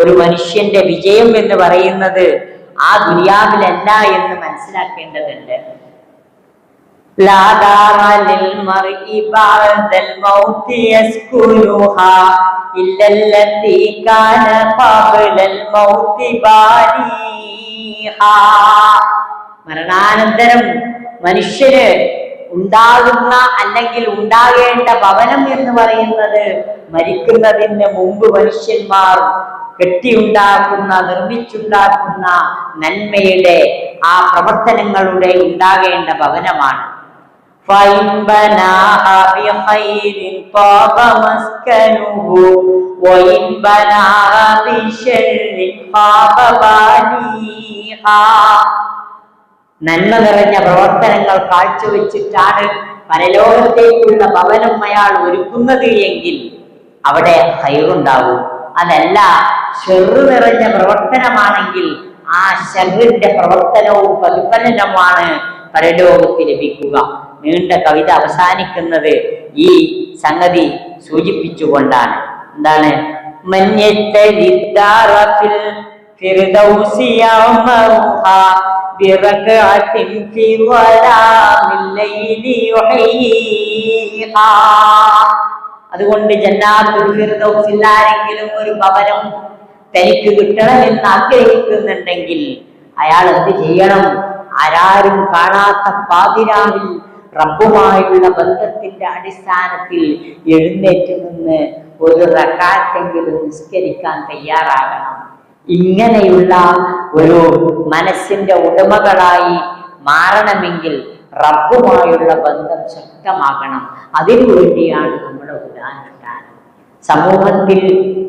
ഒരു മനുഷ്യന്റെ വിജയം എന്ന് പറയുന്നത് ആ ദുനിയാവിലല്ല എന്ന് മനസ്സിലാക്കേണ്ടതുണ്ട്. ലാ ദാറ ലിൽ മർഇ ബഅദൽ മൗതി യസ്കുനുഹാ ഇല്ലല്ലതി കാന ഖബലൽ മൗതി ബാനിഹാ. മരണാനന്തരം മനുഷ്യന് ഉണ്ടാകുന്ന അല്ലെങ്കിൽ ഉണ്ടാകേണ്ട ഭവനം എന്ന് പറയുന്നത് മരിക്കുന്നതിന് മുമ്പ് മനുഷ്യന്മാർ നിർമ്മിച്ചുണ്ടാക്കുന്ന നന്മയുടെ ആ പ്രവർത്തനങ്ങളുടെ ഉണ്ടാകേണ്ട ഭവനമാണ്. നന്മ നിറഞ്ഞ പ്രവർത്തനങ്ങൾ കാഴ്ചവെച്ചിട്ടാണ് പരലോകത്തേക്കുള്ള ഭവനം അയാൾ ഒരുക്കുന്നത് എങ്കിൽ അവിടെ ഖൈറുണ്ടാവും. അതല്ല ഷെറ് നിറഞ്ഞ പ്രവർത്തനമാണെങ്കിൽ ആ ആ ശർറിന്റെ പ്രവർത്തനവും പ്രതിഫലനമാണ് പരലോകത്ത് ലഭിക്കുക. നീണ്ട കവിത അവസാനിക്കുന്നത് ഈ സംഗതി സൂചിപ്പിച്ചുകൊണ്ടാണ്. എന്താണ്? അതുകൊണ്ട് ജന്നാത്തുൽ ഫിർദൗസിൽ ആരെങ്കിലും ഒരു ഭവനം തനിക്ക് കിട്ടണമെന്ന് ആഗ്രഹിക്കുന്നുണ്ടെങ്കിൽ അയാൾ എന്ത് ചെയ്യണം? ആരാരും കാണാത്ത പാതിരാവിൽ റബ്ബുമായുള്ള ബന്ധത്തിന്റെ അടിസ്ഥാനത്തിൽ എഴുന്നേറ്റ് നിന്ന് ഒരു റക്അത്തെങ്കിലും നിസ്കരിക്കാൻ തയ്യാറാകണം. ഇങ്ങനെയുള്ള ഒരു മനസ്സിന്റെ ഉടമകളായി മാറണമെങ്കിൽ റബ്ബുമായുള്ള ബന്ധം ശക്തമാകണം. അതിനുവേണ്ടിയാണ് നമ്മുടെ ഉദാഹരണം. സമൂഹത്തിൽ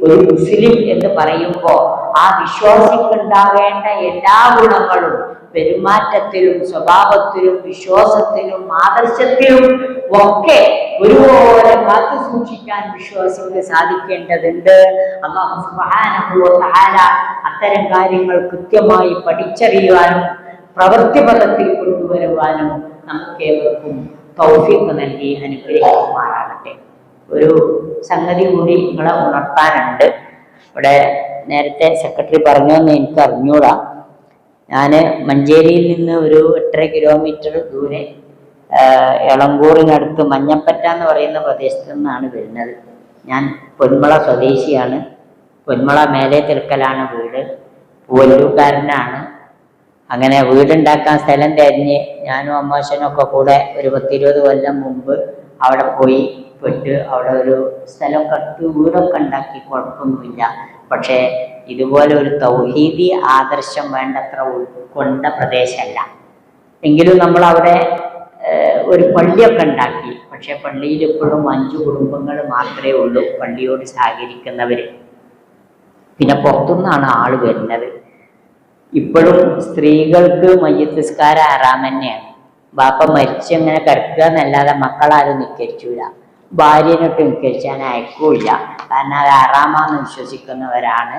ഒരു മുസ്ലിം എന്ന് പറയുമ്പോൾ ആ വിശ്വാസിക്കുണ്ടാവേണ്ട എല്ലാ ഗുണങ്ങളും പെരുമാറ്റത്തിലും സ്വഭാവത്തിലും വിശ്വാസത്തിലും ആദർശത്തിലും ഒക്കെ ഒരുപോലെ കാത്തു സൂക്ഷിക്കാൻ വിശ്വാസിക്ക് സാധിക്കേണ്ടതുണ്ട്. അല്ലാഹു സുബ്ഹാനഹു വ തആല അത്തരം കാര്യങ്ങൾ കൃത്യമായി പഠിച്ചറിയുവാനും പ്രവൃത്തിപഥത്തിൽ കൊണ്ടുവരുവാനും നമുക്കേവർക്കും തൗഫീഖ് നൽകി അനുഗ്രഹിക്കുമാറാകട്ടെ. ഒരു സംഗതി കൂടി നിങ്ങളെ ഉണർത്താനുണ്ട്. ഇവിടെ നേരത്തെ സെക്രട്ടറി പറഞ്ഞോന്ന് എനിക്ക് അറിഞ്ഞൂടാ. ഞാൻ മഞ്ചേരിയിൽ നിന്ന് ഒരു 8.5 കിലോമീറ്റർ ദൂരെ എളങ്കൂറിനടുത്ത് മഞ്ഞപ്പറ്റ എന്ന് പറയുന്ന പ്രദേശത്തു നിന്നാണ് വരുന്നത്. ഞാൻ പൊന്മള സ്വദേശിയാണ്. പൊന്മള മേലെ തിരക്കലാണ് വീട്. പൂവല്ലൂക്കാരനാണ്. അങ്ങനെ വീടുണ്ടാക്കാൻ സ്ഥലം തിരഞ്ഞ് ഞാനും അമ്മാശനും ഒക്കെ കൂടെ ഒരു 10-20 കൊല്ലം മുമ്പ് അവിടെ പോയി പെട്ട് അവിടെ ഒരു സ്ഥലം കട്ട് വീടൊക്കെ ഉണ്ടാക്കി, കുഴപ്പമൊന്നുമില്ല. പക്ഷേ ഇതുപോലെ ഒരു തൗഹീദി ആദർശം വേണ്ടത്ര ഉൾക്കൊണ്ട പ്രദേശമല്ല. എങ്കിലും നമ്മൾ അവിടെ ഒരു പള്ളിയൊക്കെ ഉണ്ടാക്കി. പക്ഷെ പള്ളിയിൽ ഇപ്പോഴും 5 കുടുംബങ്ങൾ മാത്രമേ ഉള്ളൂ പള്ളിയോട് സഹകരിക്കുന്നവർ. പിന്നെ പുറത്തുനിന്നാണ് ആള് വരുന്നത്. ഇപ്പോഴും സ്ത്രീകൾക്ക് മയ്യിത്ത് നിസ്കാരം ഹറാം തന്നെയാണ്. ബാപ്പ മരിച്ചങ്ങനെ കിടക്കുക എന്നല്ലാതെ മക്കളാരും നിസ്കരിച്ചില്ല. ഭാര്യനൊട്ട് നിസ്കരിച്ചാൽ അയക്കൂല. കാരണം അത് ഹറാമാന്ന് വിശ്വസിക്കുന്നവരാണ്.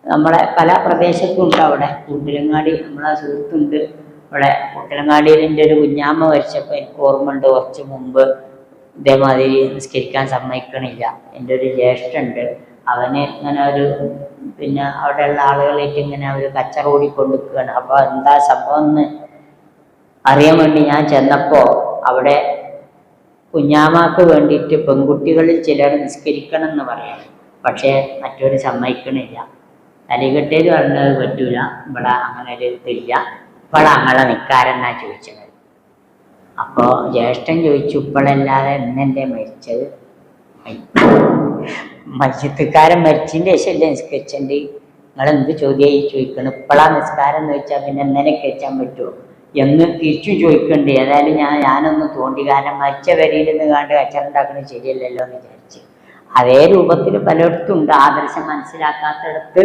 നമ്മളെ പല പ്രദേശത്തും ഉണ്ട്. അവിടെ കൂട്ടിലങ്ങാടി നമ്മളെ സുഹൃത്തുണ്ട്. ഇവിടെ കൂട്ടിലങ്ങാടിയിലെ ഒരു കുഞ്ഞാമ്മ മരിച്ചപ്പോൾ എനിക്ക് ഓർമ്മയുണ്ട്, കുറച്ച് മുമ്പ് ഇതേമാതിരി നിസ്കരിക്കാൻ സമ്മതിക്കണില്ല. എൻ്റെ ഒരു ജ്യേഷ്ഠനുണ്ട്, അവന് ഇങ്ങനെ ഒരു പിന്നെ അവിടെയുള്ള ആളുകളായിട്ട് ഇങ്ങനെ ഒരു കച്ചറ ഓടിക്കൊണ്ടിരിക്കുകയാണ്. അപ്പോൾ എന്താ സംഭവം എന്ന് അറിയാൻ വേണ്ടി ഞാൻ ചെന്നപ്പോൾ അവിടെ കുഞ്ഞാമാക്ക് വേണ്ടിയിട്ട് പെൺകുട്ടികളിൽ ചിലർ നിസ്കരിക്കണം എന്ന് പറയാം. പക്ഷേ മറ്റൊരു സമ്മതിക്കണില്ല. തലകെട്ടേത് പറഞ്ഞത് പറ്റൂല, ഇവിടെ അങ്ങനെ ഒരു ഇതില്ല, ഇപ്പോൾ അങ്ങനെ നിൽക്കാരെന്നാ ചോദിച്ചത്. അപ്പോൾ ജ്യേഷ്ഠൻ ചോദിച്ചു, ഇപ്പോഴല്ലാതെ ഇന്നെൻ്റെ മരിച്ചത്? മസ്ജിദ്ക്കാരൻ മരിച്ചതിൻ്റെ ശേഷമല്ലേ നിസ്കരിച്ചത്? നിങ്ങളെന്ത് ചോദ്യമായി ചോദിക്കണം? ഇപ്പോഴാ നിസ്കാരം എന്ന് വെച്ചാൽ പിന്നെ എന്നെ കഴിച്ചാൻ പറ്റുമോ എന്ന് തിരിച്ചു ചോദിക്കണ്ടേ. ഏതായാലും ഞാനൊന്ന് തോണ്ടി, കാരണം മരിച്ച വരിയിൽ നിന്ന് കണ്ട് കച്ചറുണ്ടാക്കുന്നത് ശരിയല്ലല്ലോ എന്ന് വിചാരിച്ച്. അതേ രൂപത്തിൽ പലയിടത്തും ഉണ്ട്. ആദർശം മനസ്സിലാക്കാത്തടത്ത്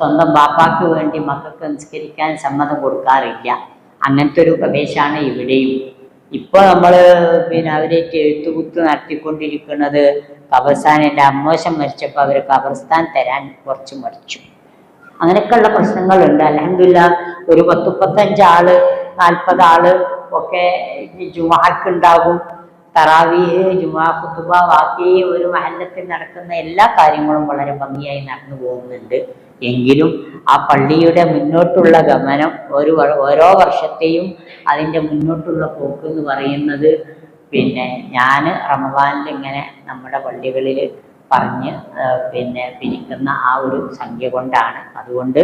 സ്വന്തം ബാപ്പാക്ക് വേണ്ടി മക്കൾക്ക് നിസ്കരിക്കാൻ സമ്മതം കൊടുക്കാറില്ല. അങ്ങനത്തെ ഒരു പ്രദേശമാണ് ഇവിടെയും. ഇപ്പോൾ നമ്മൾ പിന്നെ അവരേറ്റ് എഴുത്തുകുത്ത് നടത്തിക്കൊണ്ടിരിക്കുന്നത് ഖബർസ്ഥാൻ. എൻ്റെ അമ്മോശം മരിച്ചപ്പോൾ അവർ ഖബർസ്ഥാൻ തരാൻ കുറച്ച് മരിച്ചു. അങ്ങനെയൊക്കെയുള്ള പ്രശ്നങ്ങളുണ്ട്. അൽഹംദുലില്ലാഹ് ഒരു 10-15 ആള് 40 ആള് ഒക്കെ ജുമുഅക്ക് ഉണ്ടാകും. തറാവീഹ്, ജുമുഅ ഖുതുബ, ബാക്കി ഒരു മഹല്ലത്തിൽ നടക്കുന്ന എല്ലാ കാര്യങ്ങളും വളരെ ഭംഗിയായി നടന്നു പോകുന്നുണ്ട്. എങ്കിലും ആ പള്ളിയുടെ മുന്നോട്ടുള്ള ഗമനം ഓരോ വർഷത്തെയും അതിൻ്റെ മുന്നോട്ടുള്ള പോക്ക് എന്ന് പറയുന്നത്, പിന്നെ ഞാൻ റമദാനിൽ ഇങ്ങനെ നമ്മുടെ പള്ളികളിൽ പറഞ്ഞ് പിന്നെ പിരിക്കുന്ന ആ ഒരു സംഖ്യ കൊണ്ടാണ്. അതുകൊണ്ട്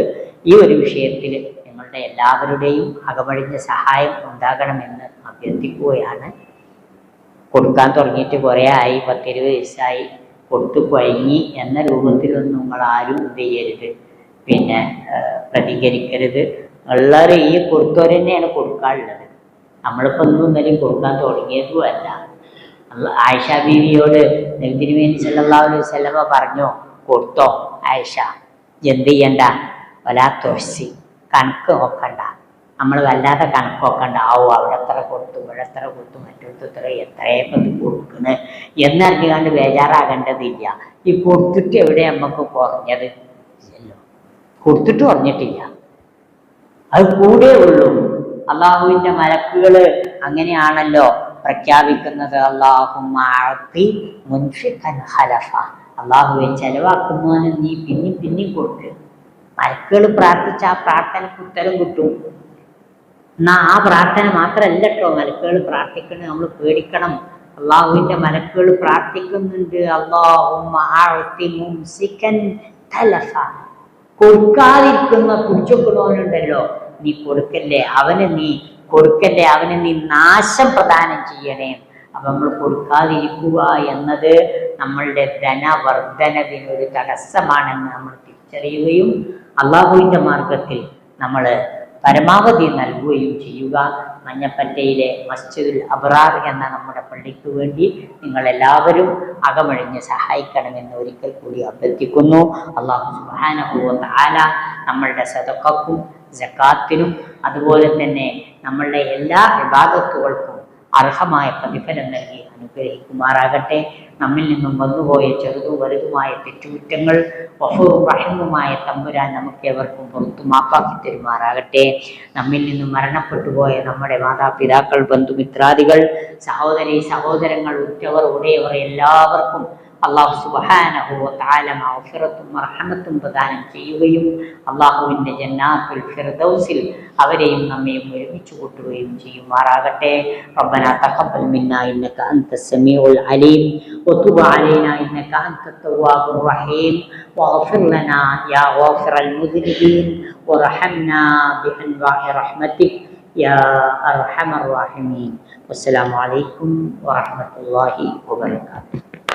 ഈ ഒരു വിഷയത്തിൽ നിങ്ങളുടെ എല്ലാവരുടെയും അകമഴിഞ്ഞ സഹായം ഉണ്ടാകണമെന്ന് അഭ്യർത്ഥിക്കുകയാണ്. കൊടുക്കാൻ തുടങ്ങിയിട്ട് കുറേ ആയി, 10-20 ദിവസമായി. കൊടുത്തു കഴിഞ്ഞി എന്ന രൂപത്തിലൊന്നും നിങ്ങളാരും ഇത് ചെയ്യരുത്, പിന്നെ പ്രതികരിക്കരുത്. എല്ലാവരും ഈ കൊടുത്തവർ തന്നെയാണ് കൊടുക്കാനുള്ളത്. നമ്മളിപ്പോൾ ഒന്നും ഇന്നലെയും കൊടുക്കാൻ തുടങ്ങിയതും അല്ല. ആയിഷ ബീവിയോട് നബി തിരുമേനി സല്ലല്ലാഹു അലൈഹി വസല്ലമ പറഞ്ഞു, കൊടുത്തോ ആയിഷ, എന്ത് ചെയ്യണ്ട, വലാത്തുഹ്സി, കണക്ക് നോക്കണ്ട. നമ്മൾ വല്ലാതെ കണക്ക് നോക്കണ്ട. അവിടെ എത്ര കൊടുത്തു, ഇവിടെ എത്ര കൊടുത്തു, മറ്റൊരുത്തത്ര എത്രയപ്പം കൊടുക്കണ് എന്നറിഞ്ഞാണ്ട് ബേജാറാകേണ്ടതില്ല. ഈ കൊടുത്തിട്ട് എവിടെ നമുക്ക് കുറഞ്ഞത്? ഇല്ലല്ലോ, കൊടുത്തിട്ട് കുറഞ്ഞിട്ടില്ല. അത് കൂടെ ഉള്ളൂ. അള്ളാഹുവിന്റെ മലക്കുകള് അങ്ങനെയാണല്ലോ പ്രഖ്യാപിക്കുന്നത്, അള്ളാഹുവെ ചെലവാക്കുന്നവന് നീ പിന്നെയും കൊടുക്കുക. മലക്കുകൾ പ്രാർത്ഥിച്ച ആ പ്രാർത്ഥനയ്ക്ക് ഉത്തരം കിട്ടും. എന്നാ ആ പ്രാർത്ഥന മാത്രമല്ല കേട്ടോ മലക്കുകൾ പ്രാർത്ഥിക്കണം, നമ്മൾ പേടിക്കണം. അള്ളാഹുവിന്റെ മലക്കുകൾ പ്രാർത്ഥിക്കുന്നുണ്ട്, കൊടുക്കാതിരിക്കുന്ന പിടിച്ചൊക്കുന്നവനുണ്ടല്ലോ, നീ കൊടുക്കല്ലേ, അവന് നീ നാശം പ്രദാനം ചെയ്യണേ. അപ്പൊ നമ്മൾ കൊടുക്കാതിരിക്കുക എന്നത് നമ്മളുടെ ധനവർദ്ധനവിനൊരു തടസ്സമാണെന്ന് നമ്മൾ തിരിച്ചറിയുകയും അള്ളാഹുവിന്റെ മാർഗത്തിൽ നമ്മൾ പരമാവധി നൽകുകയും ചെയ്യുക. മഞ്ഞപ്പറ്റയിലെ മസ്ജിദുൽ അബ്റാർ എന്ന നമ്മുടെ പള്ളിക്ക് വേണ്ടി നിങ്ങളെല്ലാവരും അകമഴിഞ്ഞ് സഹായിക്കണമെന്ന് ഒരിക്കൽ കൂടി അഭ്യർത്ഥിക്കുന്നു. അല്ലാഹു സുബ്ഹാനഹു വ തആല നമ്മളുടെ സദഖക്കും സകാത്തിനും അതുപോലെ തന്നെ നമ്മളുടെ എല്ലാ ഇബാദത്തുകൾക്കും അർഹമായ പ്രതിഫലം നൽകി അനുഗ്രഹിക്കുമാറാകട്ടെ. നമ്മിൽ നിന്നും വന്നുപോയ ചെറുതും വലുതുമായ തെറ്റുകുറ്റങ്ങൾ ഗഫൂറും റഹീമുമായ തമ്പുരാൻ നമുക്കേവർക്കും പുറത്തു മാപ്പാക്കി തരുമാറാകട്ടെ. നമ്മിൽ നിന്നും മരണപ്പെട്ടുപോയ നമ്മുടെ മാതാപിതാക്കൾ, ബന്ധുമിത്രാദികൾ, സഹോദരങ്ങൾ, ഉറ്റവർ, ഉടയവർ എല്ലാവർക്കും അള്ളാഹു സുബ്ഹാനഹു വ തആല മഗ്ഫിറത്തും റഹ്മത്തും പ്രദാനം ചെയ്യുകയും അള്ളാഹുവിന്റെ ജന്നാത്തുൽ ഫിർദൗസിൽ അവരെയും നമ്മയും ഒരുമിച്ച് കൂട്ടുകയും ചെയ്യുമാറാകട്ടെ. റബ്ബനാ തഖബ്ബൽ മിന്നാ ഇന്നക അൻതസ് സമീഉൽ അലീം വതുബ് അലൈനാ ഇന്നക അൻതത് തവ്വാബുർ റഹീം വഗ്ഫിർ ലനാ യാ ഗാഫിറൽ മുദ്നിബീൻ വറഹംനാ ബിഅൻവാഇ റഹ്മതിക യാ അർഹമർ റഹീമീൻ. വസ്സലാമു അലൈക്കും വറഹ്മത്തുള്ളാഹി വബറകാതുഹു.